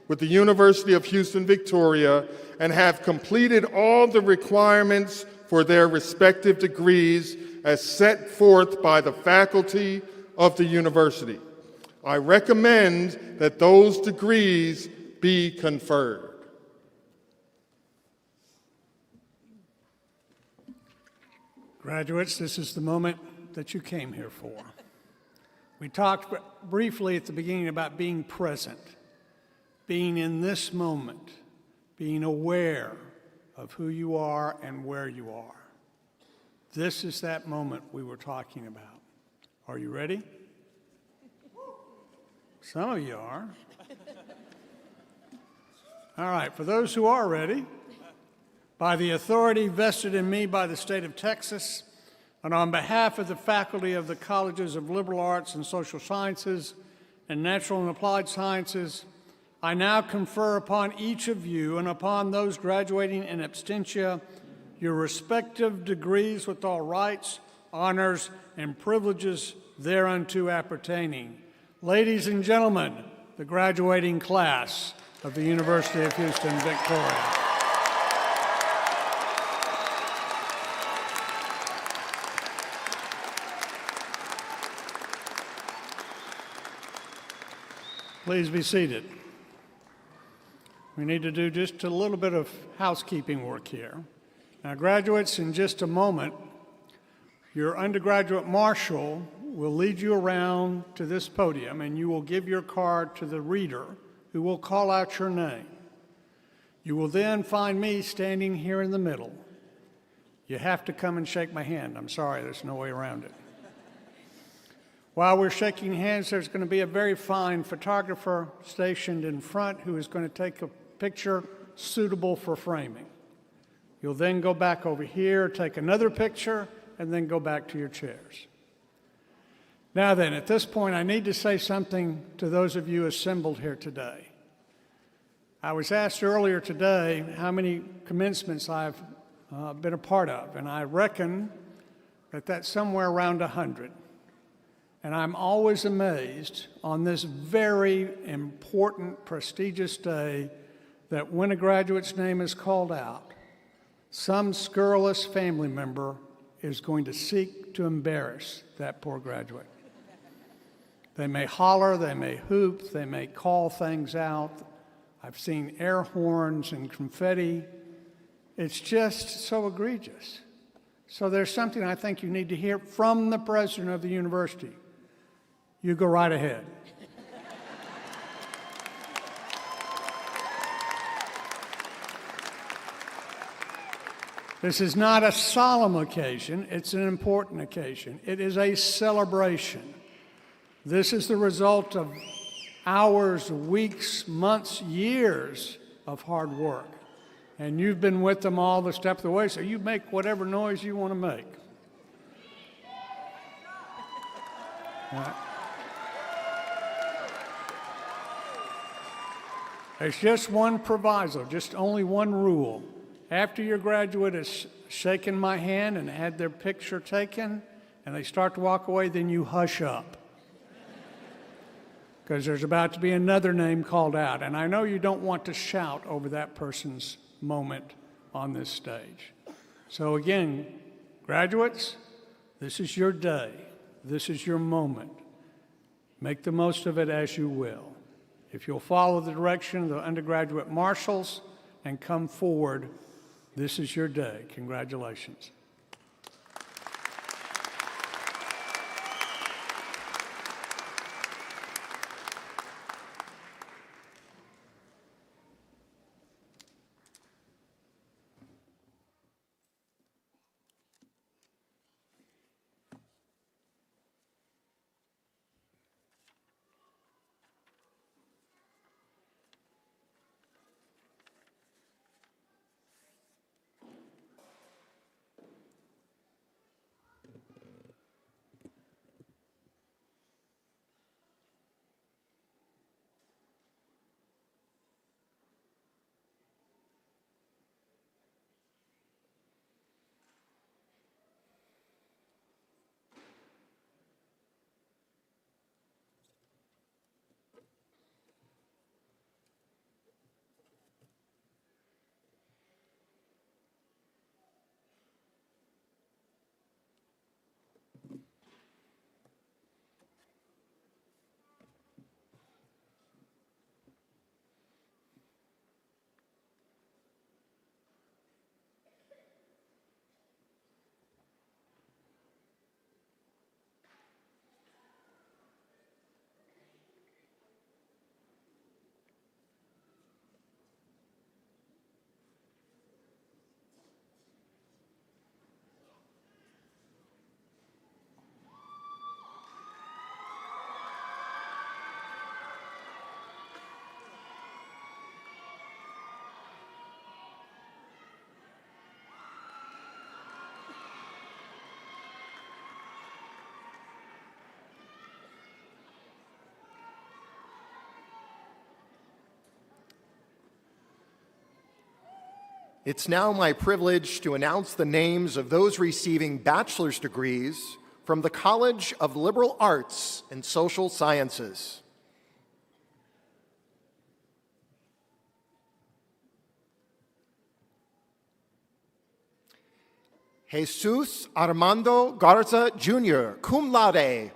with the University of Houston, Victoria, and have completed all the requirements for their respective degrees as set forth by the faculty of the university. I recommend that those degrees be conferred. Graduates, this is the moment that you came here for. We talked briefly at the beginning about being present, being in this moment, being aware of who you are and where you are. This is that moment we were talking about. Are you ready? Some of you are. All right, for those who are ready, by the authority vested in me by the state of Texas, and on behalf of the faculty of the Colleges of Liberal Arts and Social Sciences and Natural and Applied Sciences, I now confer upon each of you and upon those graduating in absentia your respective degrees with all rights, honors, and privileges thereunto appertaining. Ladies and gentlemen, the graduating class of the University of Houston, Victoria. Please be seated. We need to do just a little bit of housekeeping work here. Now, graduates, in just a moment, your undergraduate marshal will lead you around to this podium, and you will give your card to the reader, who will call out your name. You will then find me standing here in the middle. You have to come and shake my hand. I'm sorry, there's no way around it. While we're shaking hands, there's going to be a very fine photographer stationed in front who is going to take a picture suitable for framing. You'll then go back over here, take another picture, and then go back to your chairs. Now then, at this point, I need to say something to those of you assembled here today. I was asked earlier today how many commencements I've been a part of, and I reckon that that's somewhere around 100. And I'm always amazed on this very important, prestigious day that when a graduate's name is called out, some scurrilous family member is going to seek to embarrass that poor graduate. They may holler, they may hoop, they may call things out. I've seen air horns and confetti. It's just so egregious. So there's something I think you need to hear from the president of the university. You go right ahead. This is not a solemn occasion, it's an important occasion. It is a celebration. This is the result of hours, weeks, months, years of hard work. And you've been with them all the step of the way, so you make whatever noise you want to make. There's just one proviso, just only one rule. After your graduate has shaken my hand and had their picture taken, and they start to walk away, then you hush up. Because there's about to be another name called out. And I know you don't want to shout over that person's moment on this stage. So again, graduates, this is your day. This is your moment. Make the most of it as you will. If you'll follow the direction of the undergraduate marshals and come forward, this is your day. Congratulations. It's now my privilege to announce the names of those receiving bachelor's degrees from the College of Liberal Arts and Social Sciences. Jesus Armando Garza, Jr., cum laude.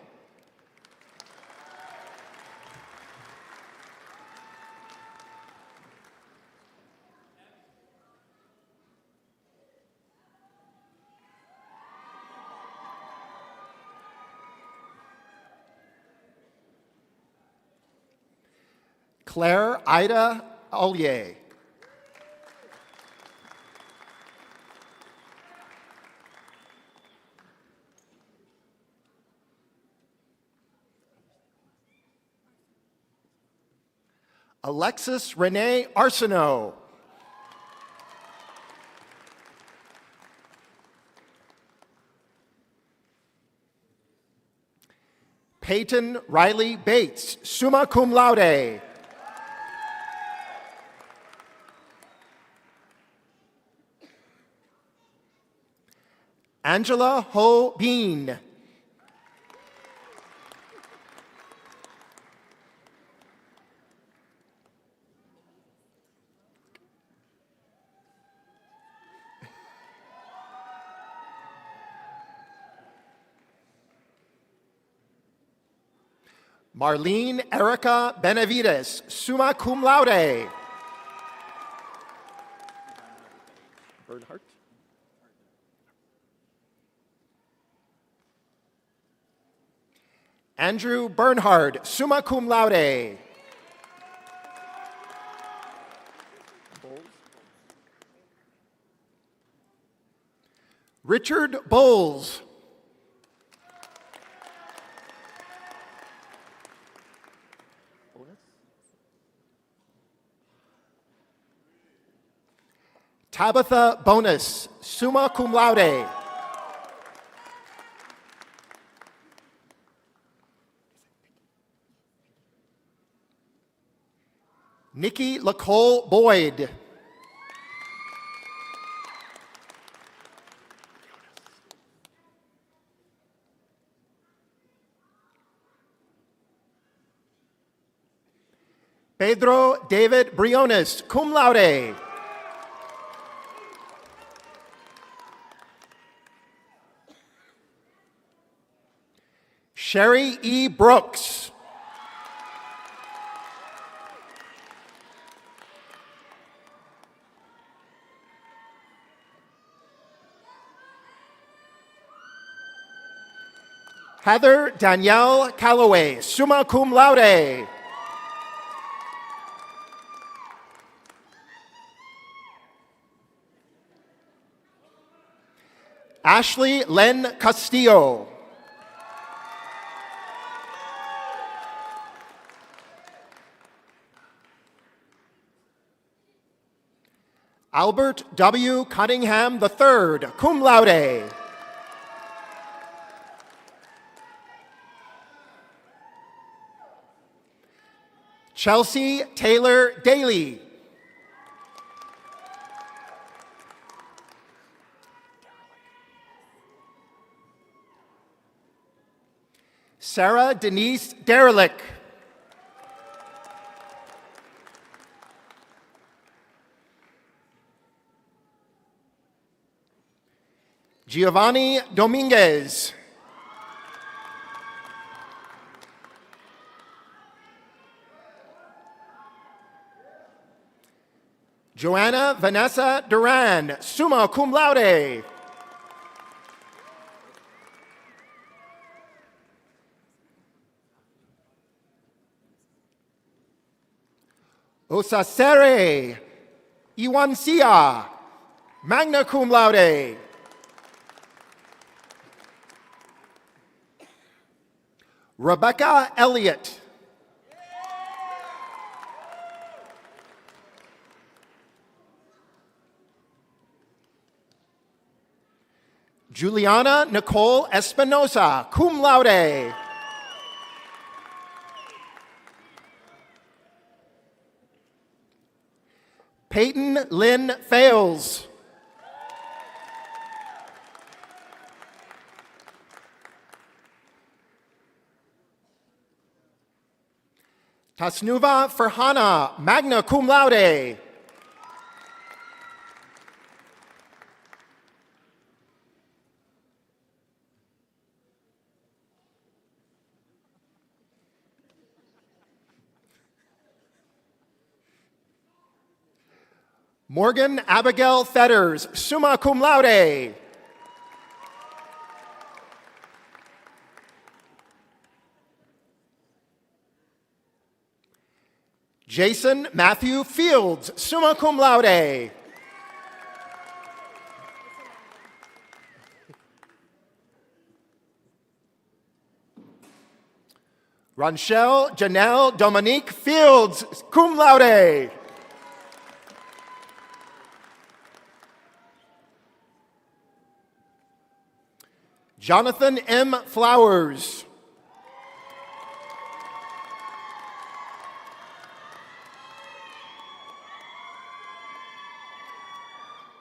Claire Ida Ollier. Alexis Renee Arsenault. Peyton Riley Bates, summa cum laude. Angela Ho Bean. Marlene Erica Benavides, summa cum laude. Bernhardt. Andrew Bernhard, summa cum laude. Richard Bowles. Tabitha Bonus, summa cum laude. Nikki Lacole Boyd. Pedro David Briones, cum laude. Sherry E. Brooks. Heather Danielle Calloway, summa cum laude. Ashley Len Castillo. Albert W. Cunningham III, cum laude. Chelsea Taylor Daly. Sarah Denise Derelick. Giovanni Dominguez. Joanna Vanessa Duran, summa cum laude. Osasere Iwancia, magna cum laude. Rebecca Elliott. Juliana Nicole Espinosa, cum laude. Peyton Lynn Fales. Tasnuva Farhana, magna cum laude. Morgan Abigail Fetters, summa cum laude. Jason Matthew Fields, summa cum laude. Ronchelle Janelle Dominique Fields, cum laude. Jonathan M. Flowers.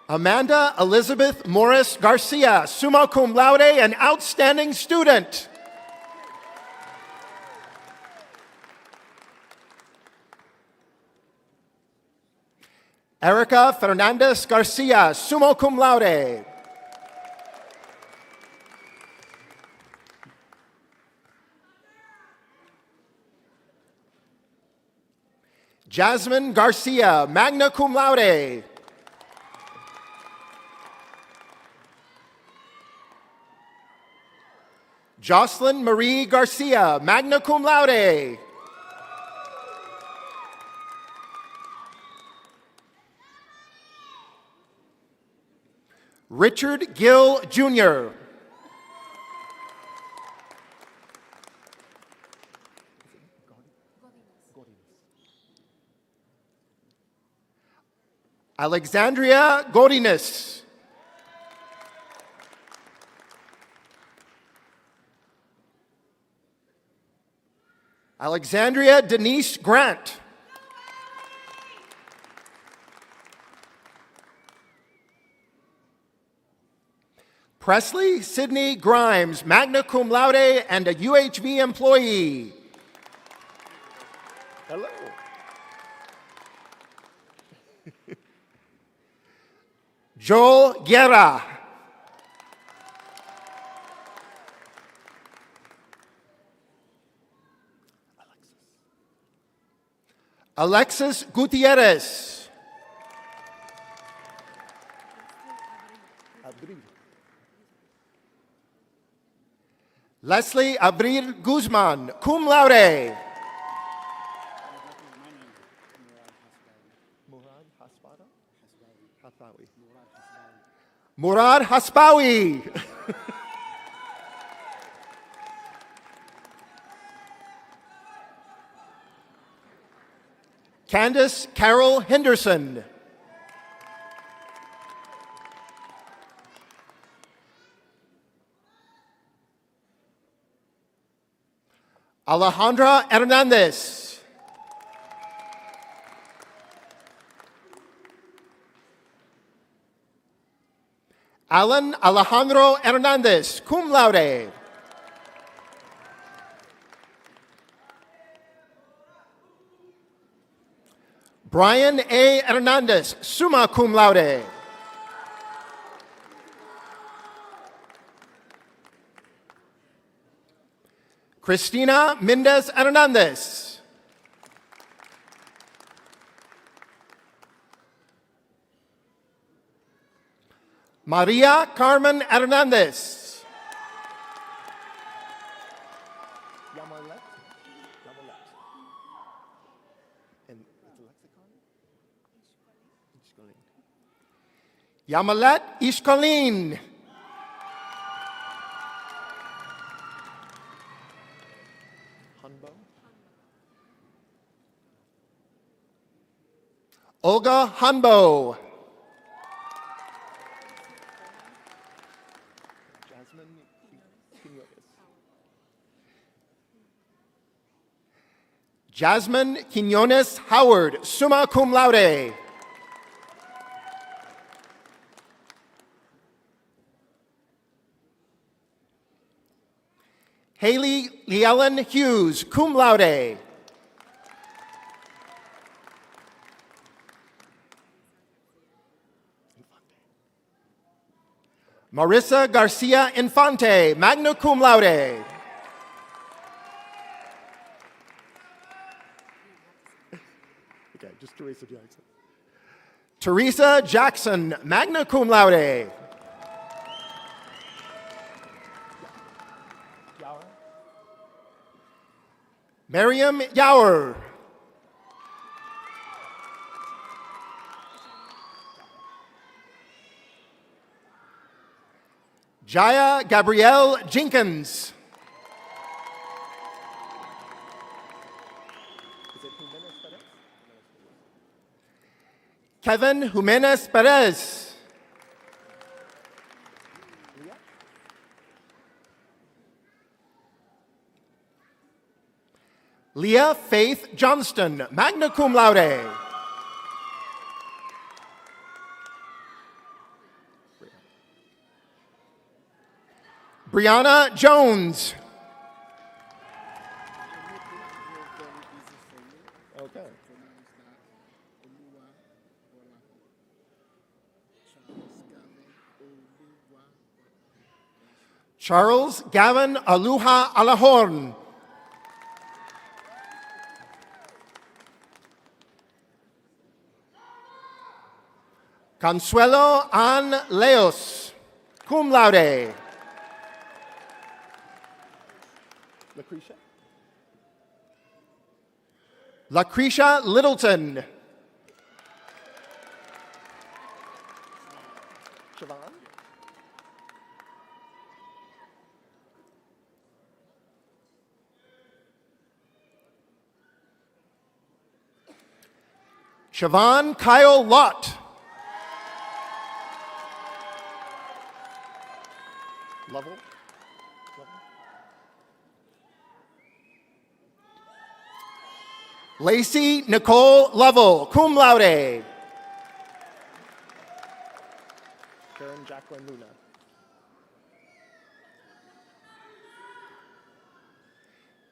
Amanda Elizabeth Morris Garcia, summa cum laude, an outstanding student. Erica Fernandez Garcia, summa cum laude. Jasmine Garcia, magna cum laude. Jocelyn Marie Garcia, magna cum laude. Richard Gill, Jr. Alexandria Godinez. Alexandria Denise Grant. Presley Sidney Grimes, magna cum laude and a UHV employee. Hello. Joel Guerra. Alexis Gutierrez. Leslie Abril Guzman, cum laude. Murad Hasbawi. Candace Carol Henderson. Alejandra Hernandez. Alan Alejandro Hernandez, cum laude. Brian A. Hernandez, summa cum laude. Cristina Mendez Hernandez. Maria Carmen Hernandez. Yamalet Ishkolin. Olga Hanbo. Jasmine Quinones Howard, summa cum laude. Haley Leellen Hughes, cum laude. Marissa Garcia Infante, magna cum laude. Okay, just Teresa Jackson. Teresa Jackson, magna cum laude. Miriam Yower. Jaya Gabrielle Jenkins. Kevin Jimenez Perez. Leah Faith Johnston, magna cum laude. Brianna Jones. Okay. Charles Gavin Aluha Alahorn. Consuelo Ann Leos, cum laude. Lucretia? Lucretia Littleton. Siobhan? Siobhan Kyle Lott. Lovell? Lacey Nicole Lovell, cum laude. Karen Jacqueline Luna.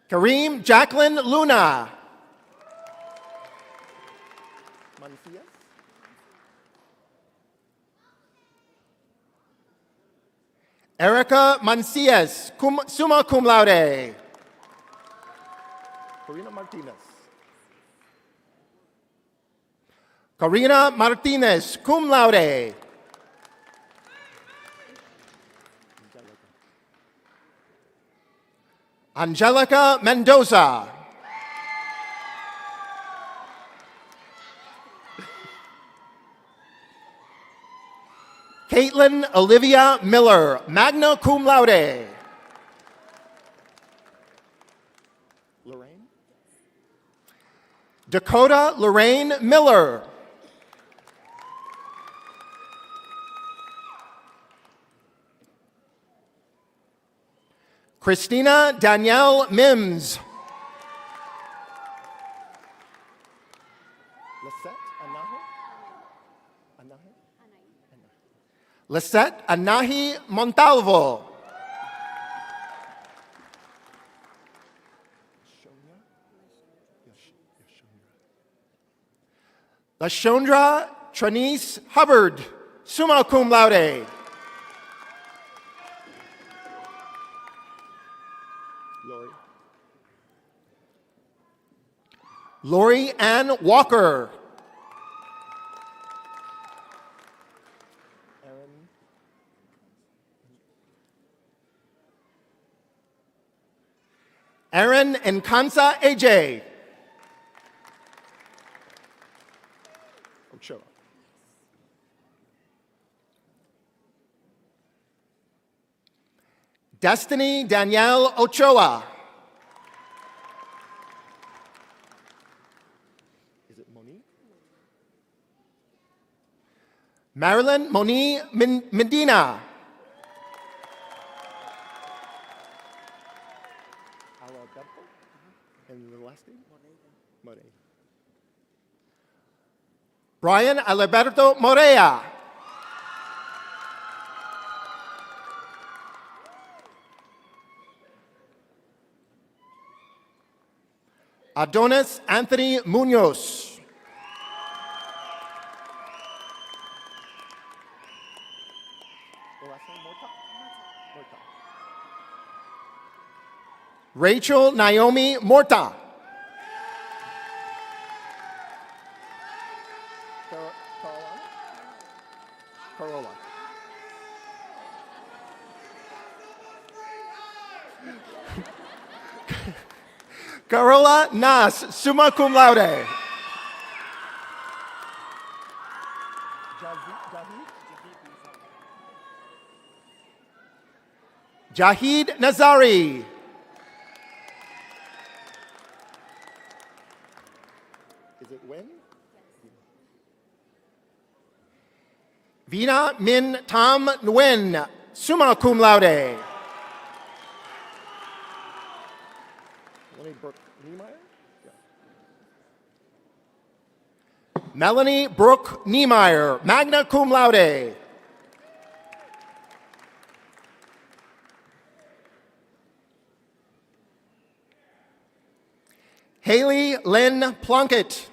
Kareem Jacqueline Luna. Mancias? Erica Mancias, summa cum laude. Corina Martinez. Corina Martinez, cum laude. Angelica Mendoza. Caitlin Olivia Miller, magna cum laude. Lorraine? Dakota Lorraine Miller. Christina Danielle Mims. Lisette Anahi Montalvo. Lashondra Tranice Hubbard, summa cum laude. Lori Ann Walker. Aaron Nkansa AJ. Ochoa. Destiny Danielle Ochoa. Is it Monique? Marilyn Moni Medina. And the last name? Moreira. Brian Alberto Morea. Adonis Anthony Munoz. Rachel Naomi Morta. Carola. Carola Nas, summa cum laude. Jahid Nazari. Is it Wen? Vina Min Tam Nguyen, summa cum laude. Melanie Brooke Niemeyer, magna cum laude. Haley Lynn Plunkett.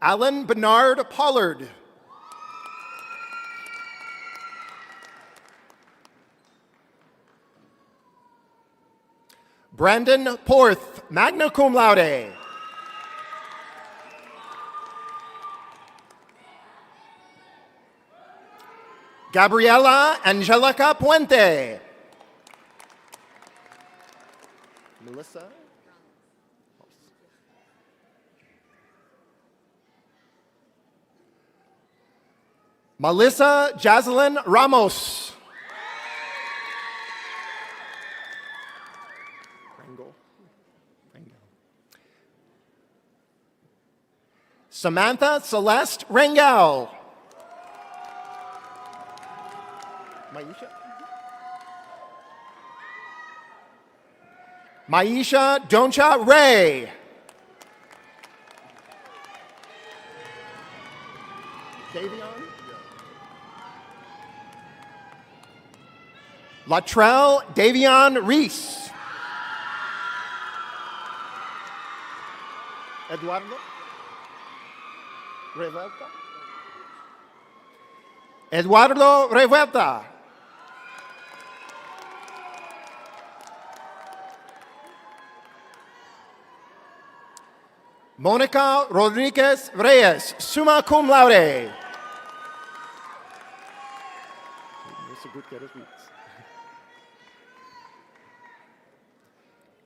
Alan Bernard Pollard. Brandon Porth, magna cum laude. Gabriela Angelica Puente. Melissa. Melissa Jazelyn Ramos. Samantha Celeste Rangel. Maisha Doncha Ray. Davion. Latrell Davion Reese. Eduardo Revuelta. Eduardo Revuelta. Monica Rodriguez Reyes, summa cum laude.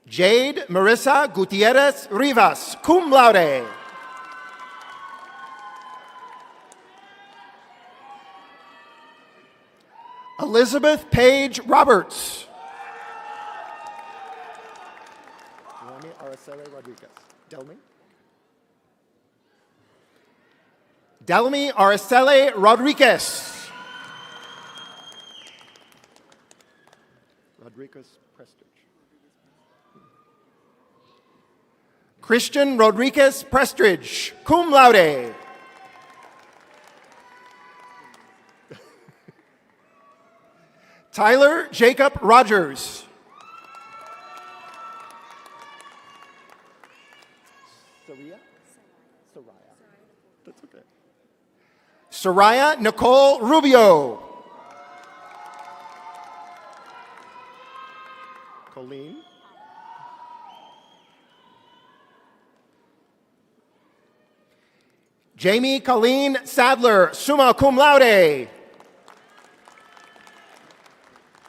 Jade Marissa Gutierrez Rivas, cum laude. Elizabeth Page Roberts. Delmy Araceli Rodriguez. Rodriguez Prestridge. Christian Rodriguez Prestridge, cum laude. Tyler Jacob Rogers. That's okay. Soraya Nicole Rubio. Colleen. Jamie Colleen Sadler, summa cum laude.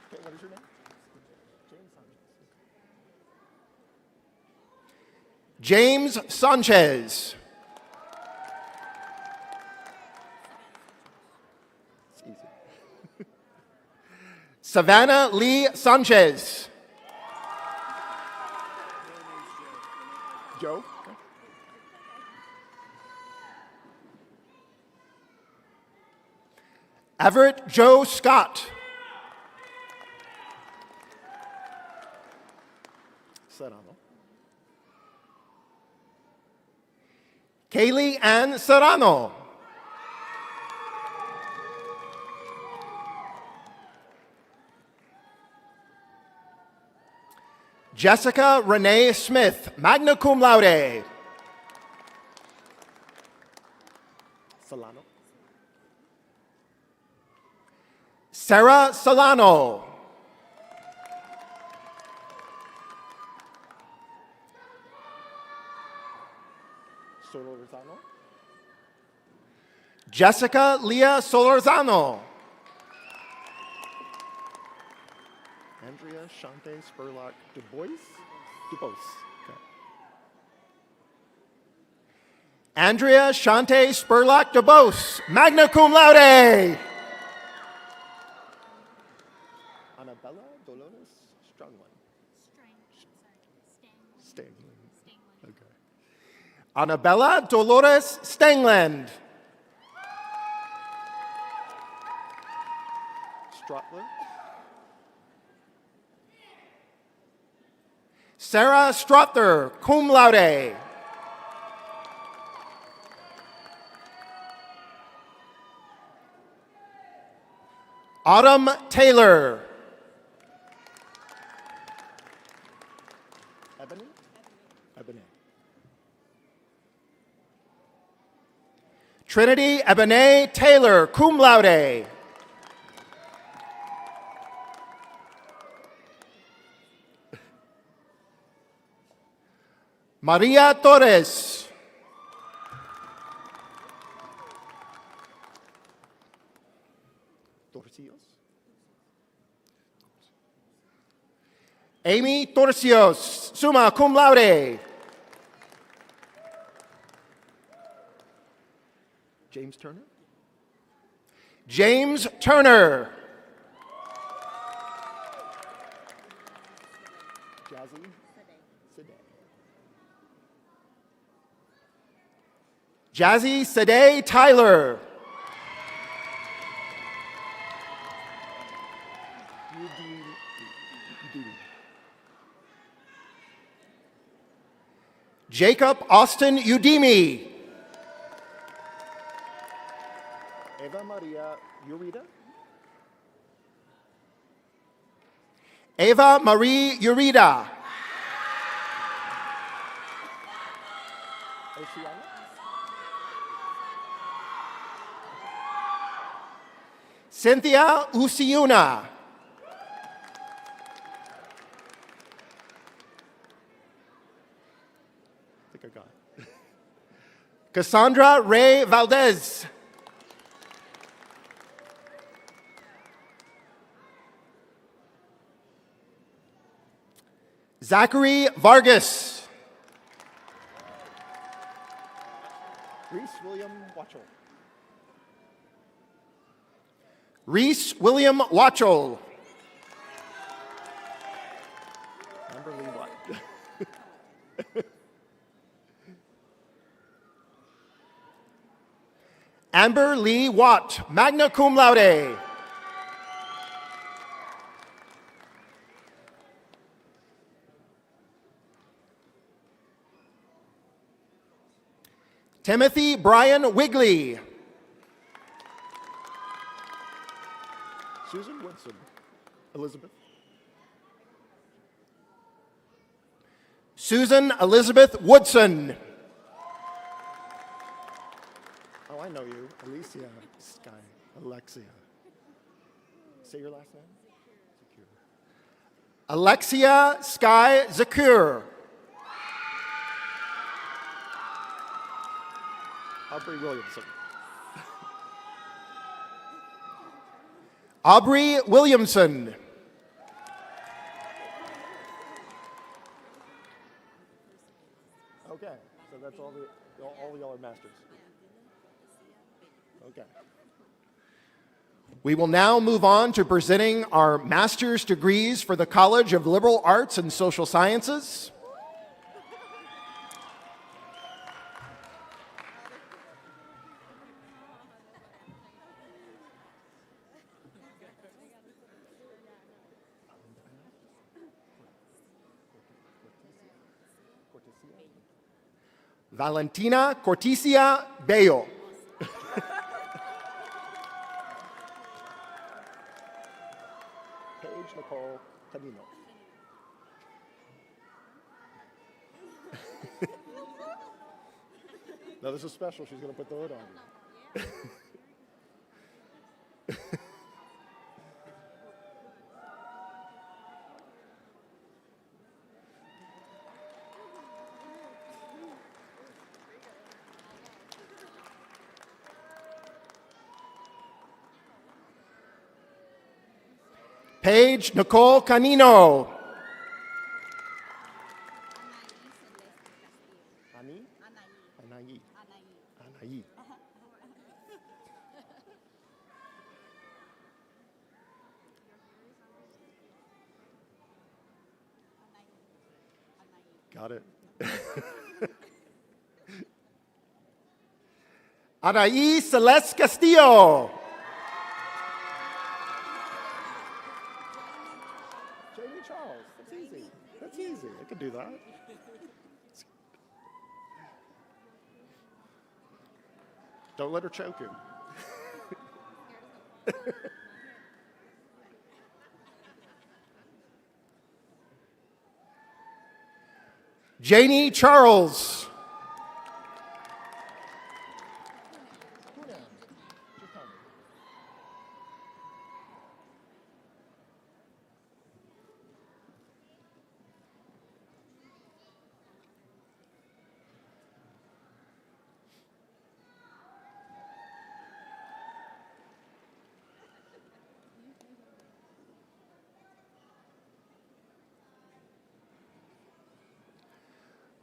What is your name? James Sanchez. It's easy. Savannah Lee Sanchez. Joe. Everett Joe Scott. Serrano. Kaylee Ann Serrano. Jessica Renee Smith, magna cum laude. Solano. Sarah Solano. Solorzano. Jessica Leah Solorzano. Andrea Shante Spurlock Dubois. Okay. Andrea Shante Spurlock DeBose, magna cum laude. Annabella Dolores Strongland. Okay. Annabella Dolores Stengland. Strotler. Sarah Strother, cum laude. Autumn Taylor. Ebony? Ebony. Trinity Ebony Taylor, cum laude. Maria Torres. Torcios. Amy Torcios, summa cum laude. James Turner. James Turner. Jazzy Sade. Jazzy Sade Tyler. Jacob Austin Udemy. Eva Maria Urita. Eva Marie Urita. Cynthia Usiuna. I think I got it. Cassandra Ray Valdez. Zachary Vargas. Reese William Watchell. Reese William Watchell. Amber Lee Watt. Amber Lee Watt, magna cum laude. Timothy Brian Wigley. Susan Woodson. Elizabeth. Susan Elizabeth Woodson. Oh, I know you. Alicia Sky. Alexia. Say your last name. Zakur. Alexia Sky Zakur. Aubrey Williamson. Aubrey Williamson. Okay, so that's all the y'all are masters. Okay. We will now move on to presenting our master's degrees for the College of Liberal Arts and Social Sciences. Valentina Cortesia Bello. Paige Nicole Canino. No, this is special. She's going to put the hood on. Paige Nicole Canino. Ani? Anayi. Got it. Anaí Celeste Castillo. Jamie Charles. That's easy. That's easy. I can do that. Don't let her choke you. Janie Charles.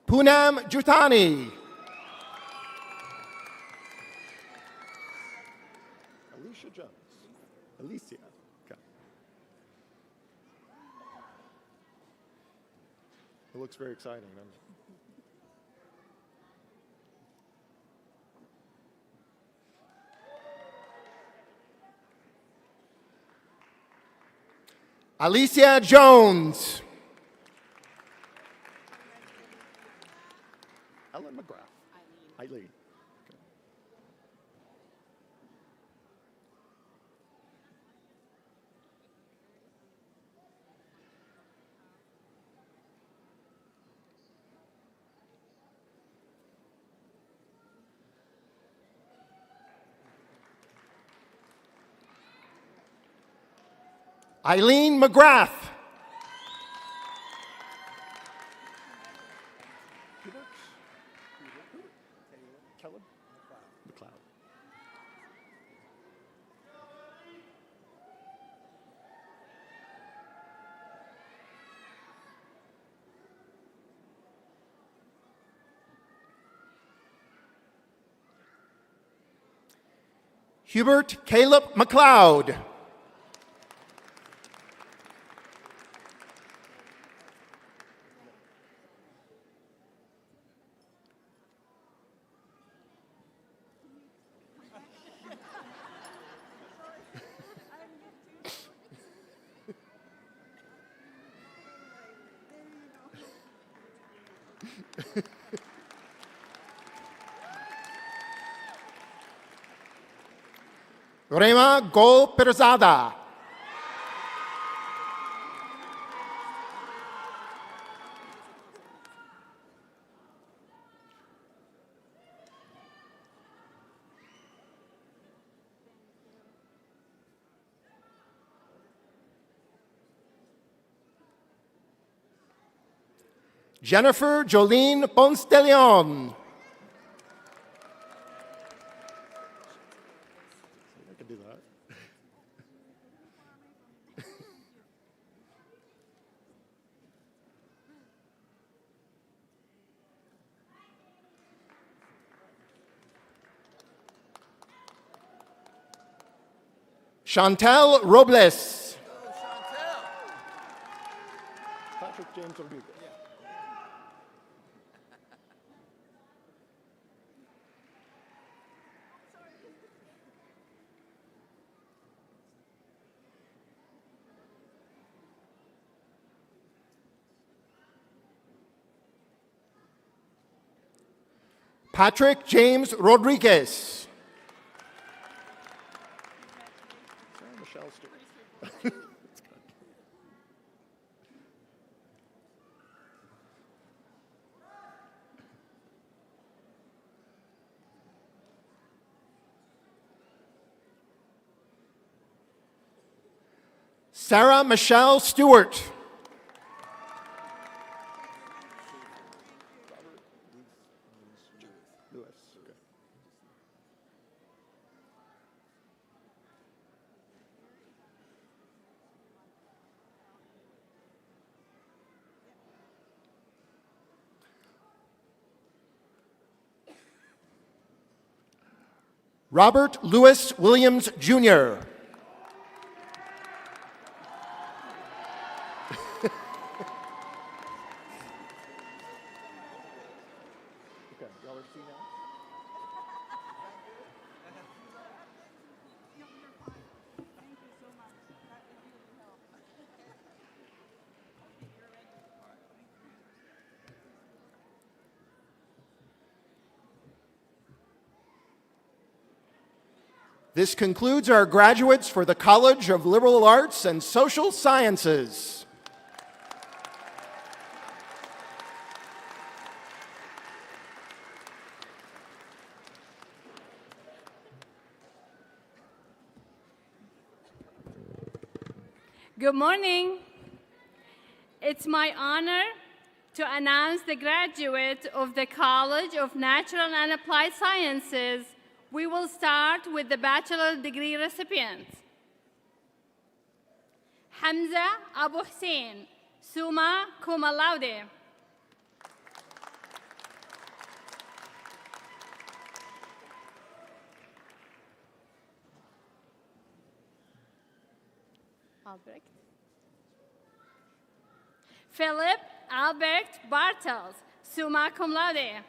Poonam Jutani. Alicia Jones. Alicia. Okay. It looks very exciting, doesn't it? Alicia Jones. Ellen McGrath. Eileen. Okay. Eileen McGrath. Hubert Caleb McLeod. Rema Go Perzada. Jennifer Jolene Ponce de Leon. I can do that. Chantel Robles. Patrick James Rodriguez. Patrick James Rodriguez. Michelle Stewart. Sarah Michelle Stewart. Robert Lewis Williams, Jr. This concludes our graduates for the College of Liberal Arts and Social Sciences. Good morning. It's my honor to announce the graduate of the College of Natural and Applied Sciences. We will start with the bachelor degree recipients. Hamza Abu Hussein, summa cum laude. Albrecht. Philip Albert Bartels, summa cum laude.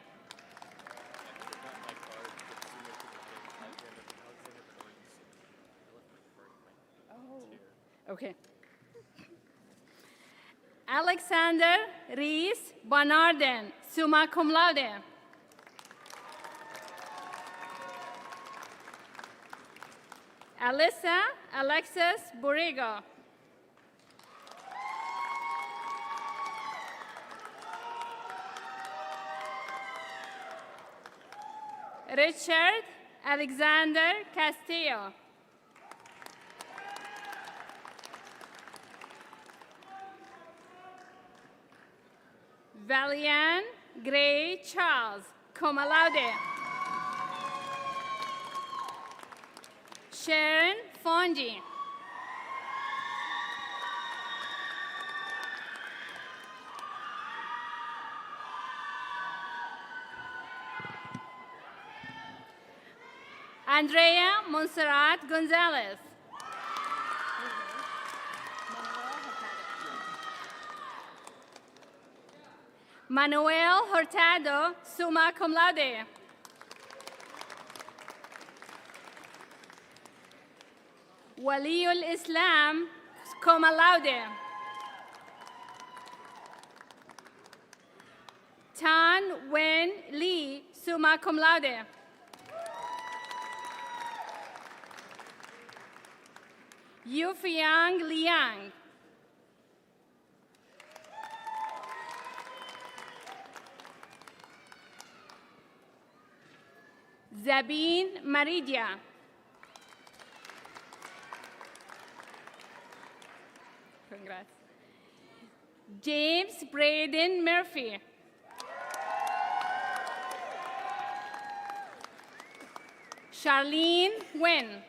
Okay. Alexander Rees Barnarden, summa cum laude. Alyssa Alexis Borrego. Richard Alexander Castillo. Valian Gray Charles, cum laude. Sharon Fonji. Andrea Montserrat Gonzalez. Manuel Hurtado, summa cum laude. Waliul Islam, cum laude. Tan Wen Lee, summa cum laude. Yufiang Liang. Zabin Maridia. Congrats. James Braden Murphy. Charlene Wen,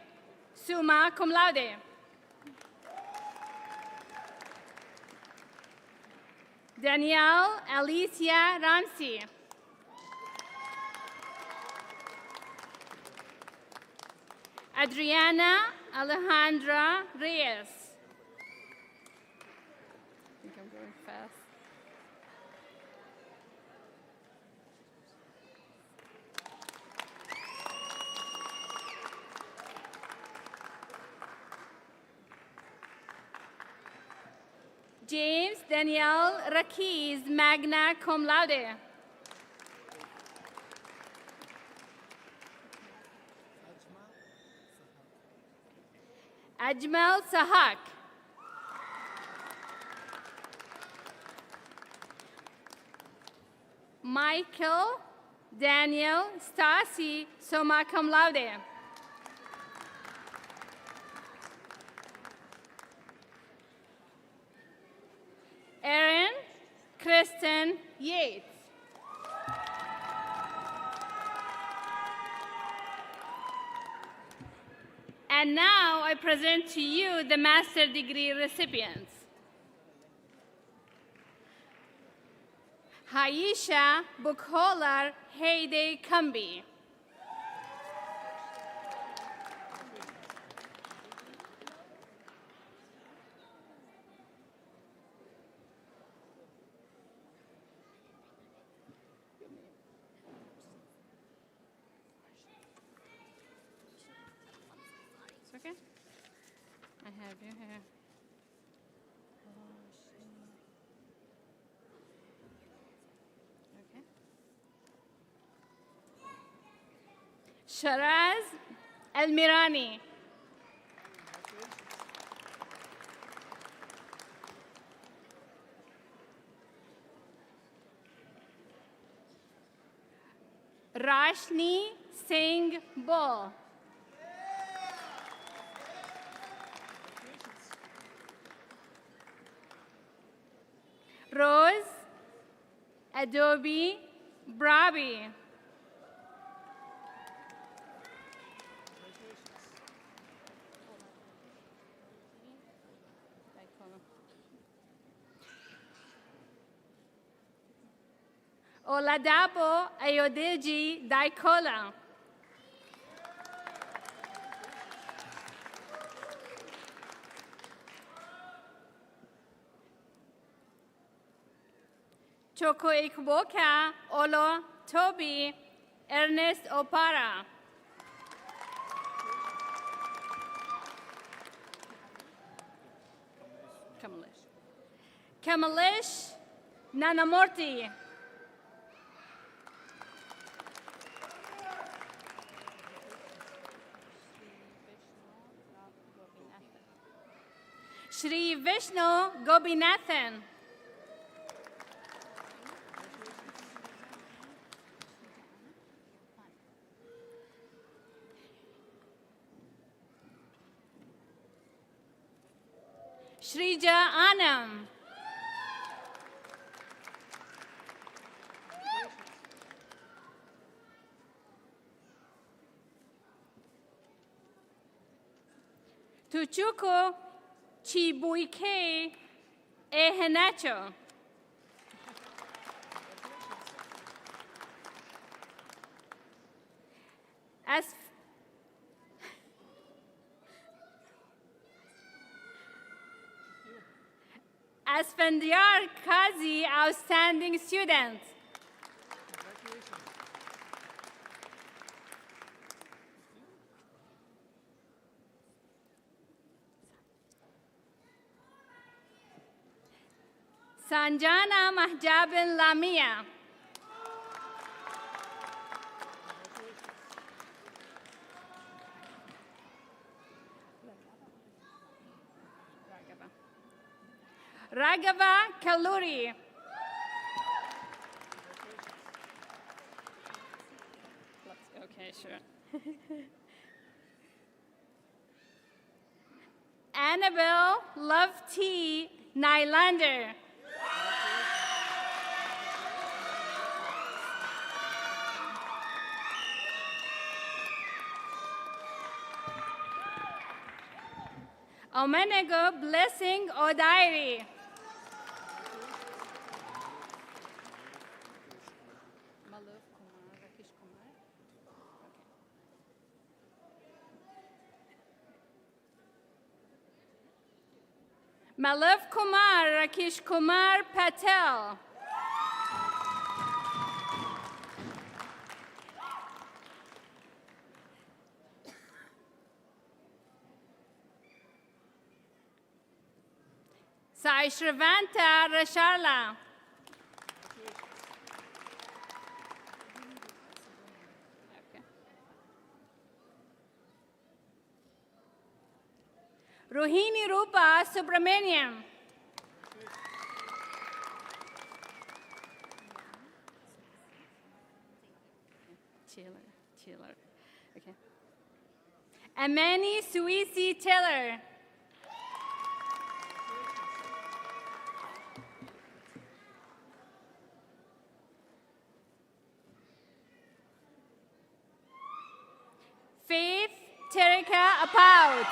summa cum laude. Danielle Alicia Ramsey. Adriana Alejandra Reyes. I think I'm going fast. James Danielle Rakiz, magna cum laude. Ajmal Sahak. Michael Daniel Stasi, summa cum laude. Erin Kristen Yates. And now I present to you the master degree recipients. Haisha Bukholar Heyday Kumbi. It's okay? I have you here. Okay. Sharaz Elmirani. Rashni Singh Bull. Rose Adobe Brabi. Oladapo Ayodeji Daikola. Choko Ikboka Olo Toby Ernest Opara. Kamalesh Nanamorti. Shri Vishnu Gobinathan. Shrija Anam. Tuchuko Chibuike Ehenacho. Asfandyar Kazi, outstanding student. Sanjana Mahjabin Lamia. Raghava Kaluri. Okay, sure. Annabelle Love T. Nylander. Omenego Blessing Odairi. Malav Kumar Rakesh Kumar Patel. Sai Shrivanta Rasharla. Rohini Rupa Subramaniam. Chiller. Okay. Amani Suisi Taylor. Faith Terika Apout.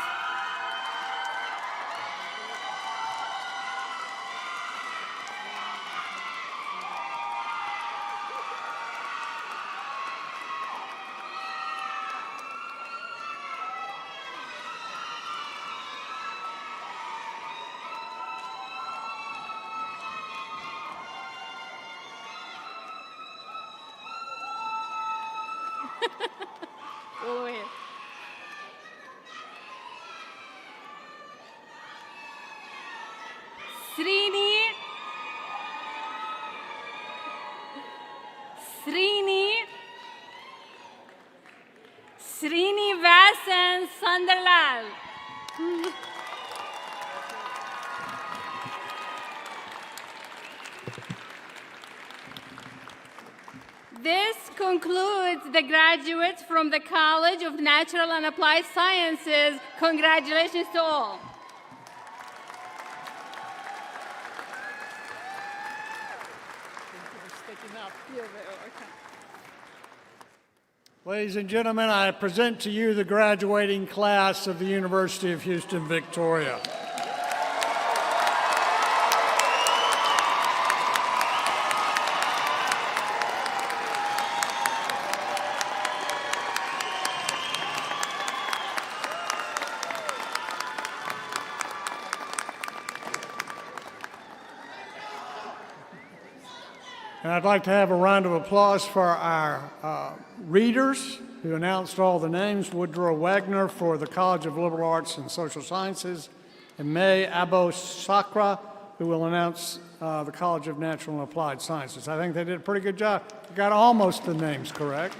Go ahead. Srinivas and Sunderland. This concludes the graduates from the College of Natural and Applied Sciences. Congratulations to all. Ladies and gentlemen, I present to you the graduating class of the University of Houston, Victoria. And I'd like to have a round of applause for our readers who announced all the names. Woodrow Wagner for the College of Liberal Arts and Social Sciences, and May Abo-Sakra, who will announce the College of Natural and Applied Sciences. I think they did a pretty good job. Got almost the names correct.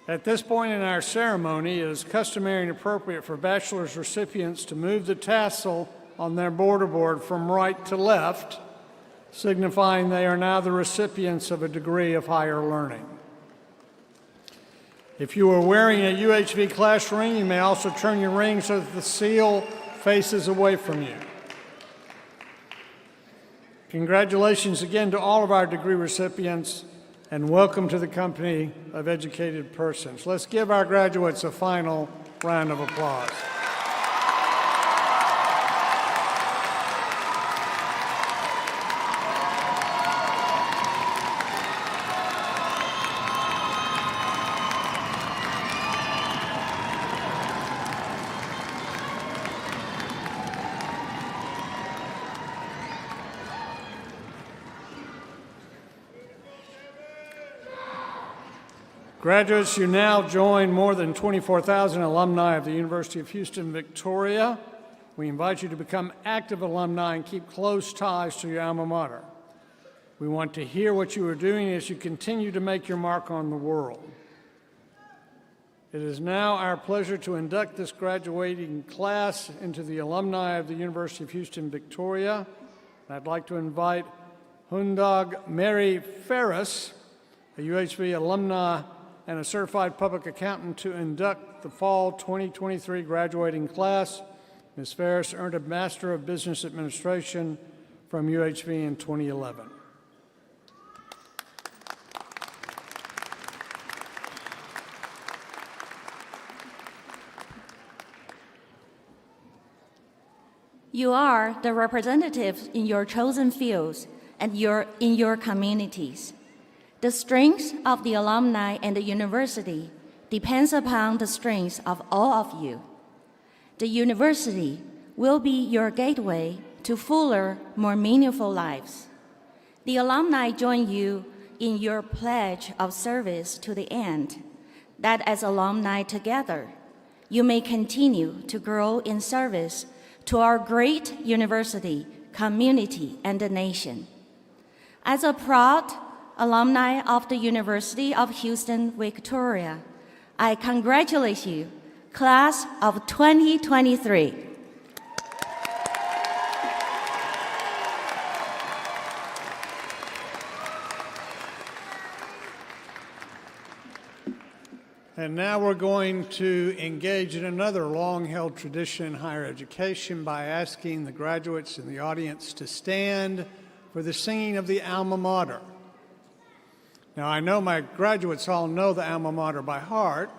At this point in our ceremony, it is customary and appropriate for bachelor's recipients to move the tassel on their border board from right to left, signifying they are now the recipients of a degree of higher learning. If you are wearing a UHV class ring, you may also turn your ring so that the seal faces away from you. Congratulations again to all of our degree recipients, and welcome to the company of educated persons. Let's give our graduates a final round of applause. Graduates, you now join more than 24,000 alumni of the University of Houston, Victoria. We invite you to become active alumni and keep close ties to your alma mater. We want to hear what you are doing as you continue to make your mark on the world. It is now our pleasure to induct this graduating class into the alumni of the University of Houston, Victoria. I'd like to invite Hundag Mary Ferris, a UHV alumni and a certified public accountant, to induct the fall 2023 graduating class. Ms. Ferris earned a Master of Business Administration from UHV in 2011. You are the representatives in your chosen fields and in your communities. The strength of the alumni and the university depends upon the strength of all of you. The university will be your gateway to fuller, more meaningful lives. The alumni join you in your pledge of service to the end, that as alumni together, you may continue to grow in service to our great university, community, and the nation. As a proud alumni of the University of Houston, Victoria, I congratulate you, class of 2023. And now we're going to engage in another long-held tradition in higher education by asking the graduates in the audience to stand for the singing of the Alma Mater. Now, I know my graduates all know the Alma Mater by heart,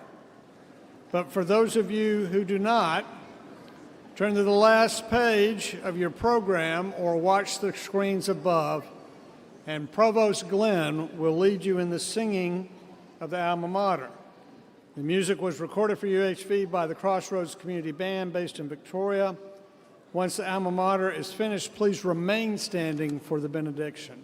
but for those of you who do not, turn to the last page of your program or watch the screens above, and Provost Glenn will lead you in the singing of the Alma Mater. The music was recorded for UHV by the Crossroads Community Band based in Victoria. Once the Alma Mater is finished, please remain standing for the benediction.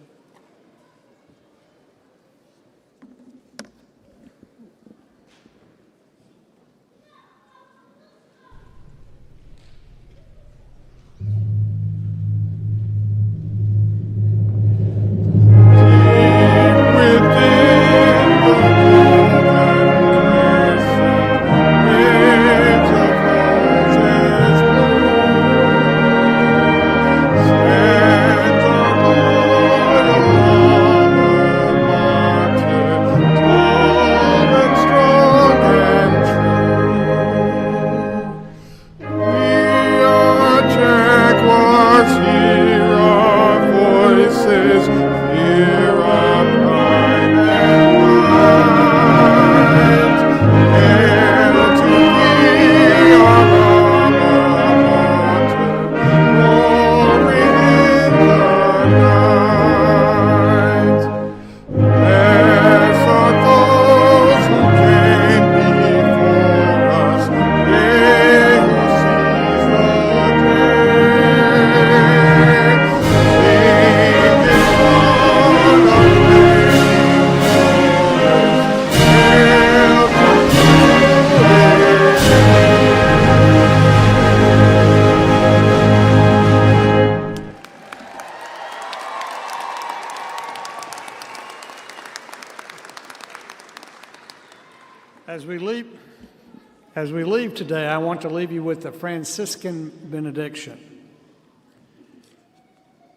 As we leave today, I want to leave you with the Franciscan benediction.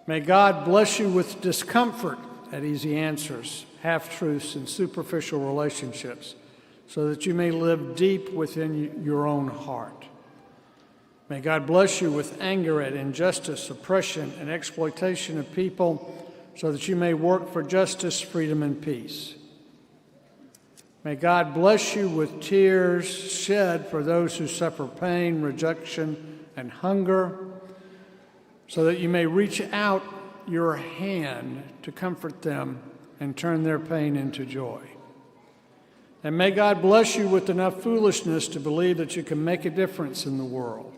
May God bless you with discomfort at easy answers, half-truths, and superficial relationships, so that you may live deep within your own heart. May God bless you with anger at injustice, oppression, and exploitation of people, so that you may work for justice, freedom, and peace. May God bless you with tears shed for those who suffer pain, rejection, and hunger, so that you may reach out your hand to comfort them and turn their pain into joy. And may God bless you with enough foolishness to believe that you can make a difference in the world,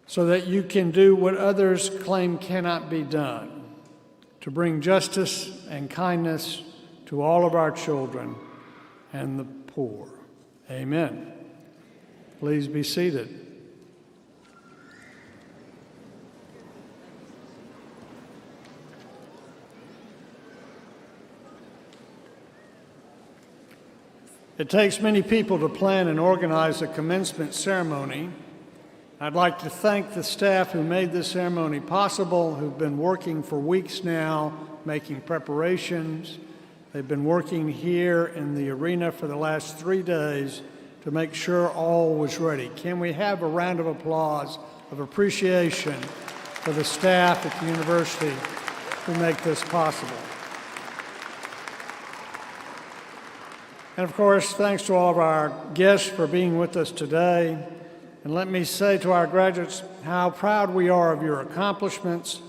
so that you can do what others claim cannot be done, to bring justice and kindness to all of our children and the poor. Amen. Please be seated. It takes many people to plan and organize a commencement ceremony. I'd like to thank the staff who made this ceremony possible, who've been working for weeks now, making preparations. They've been working here in the arena for the last 3 days to make sure all was ready. Can we have a round of applause of appreciation for the staff at the university who make this possible? And of course, thanks to all of our guests for being with us today. And let me say to our graduates how proud we are of your accomplishments.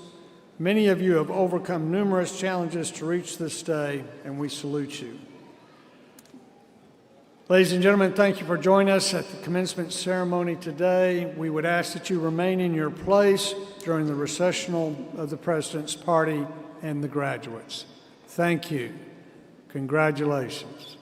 Many of you have overcome numerous challenges to reach this day, and we salute you. Ladies and gentlemen, thank you for joining us at the commencement ceremony today. We would ask that you remain in your place during the recessional of the President's Party and the graduates. Thank you. Congratulations.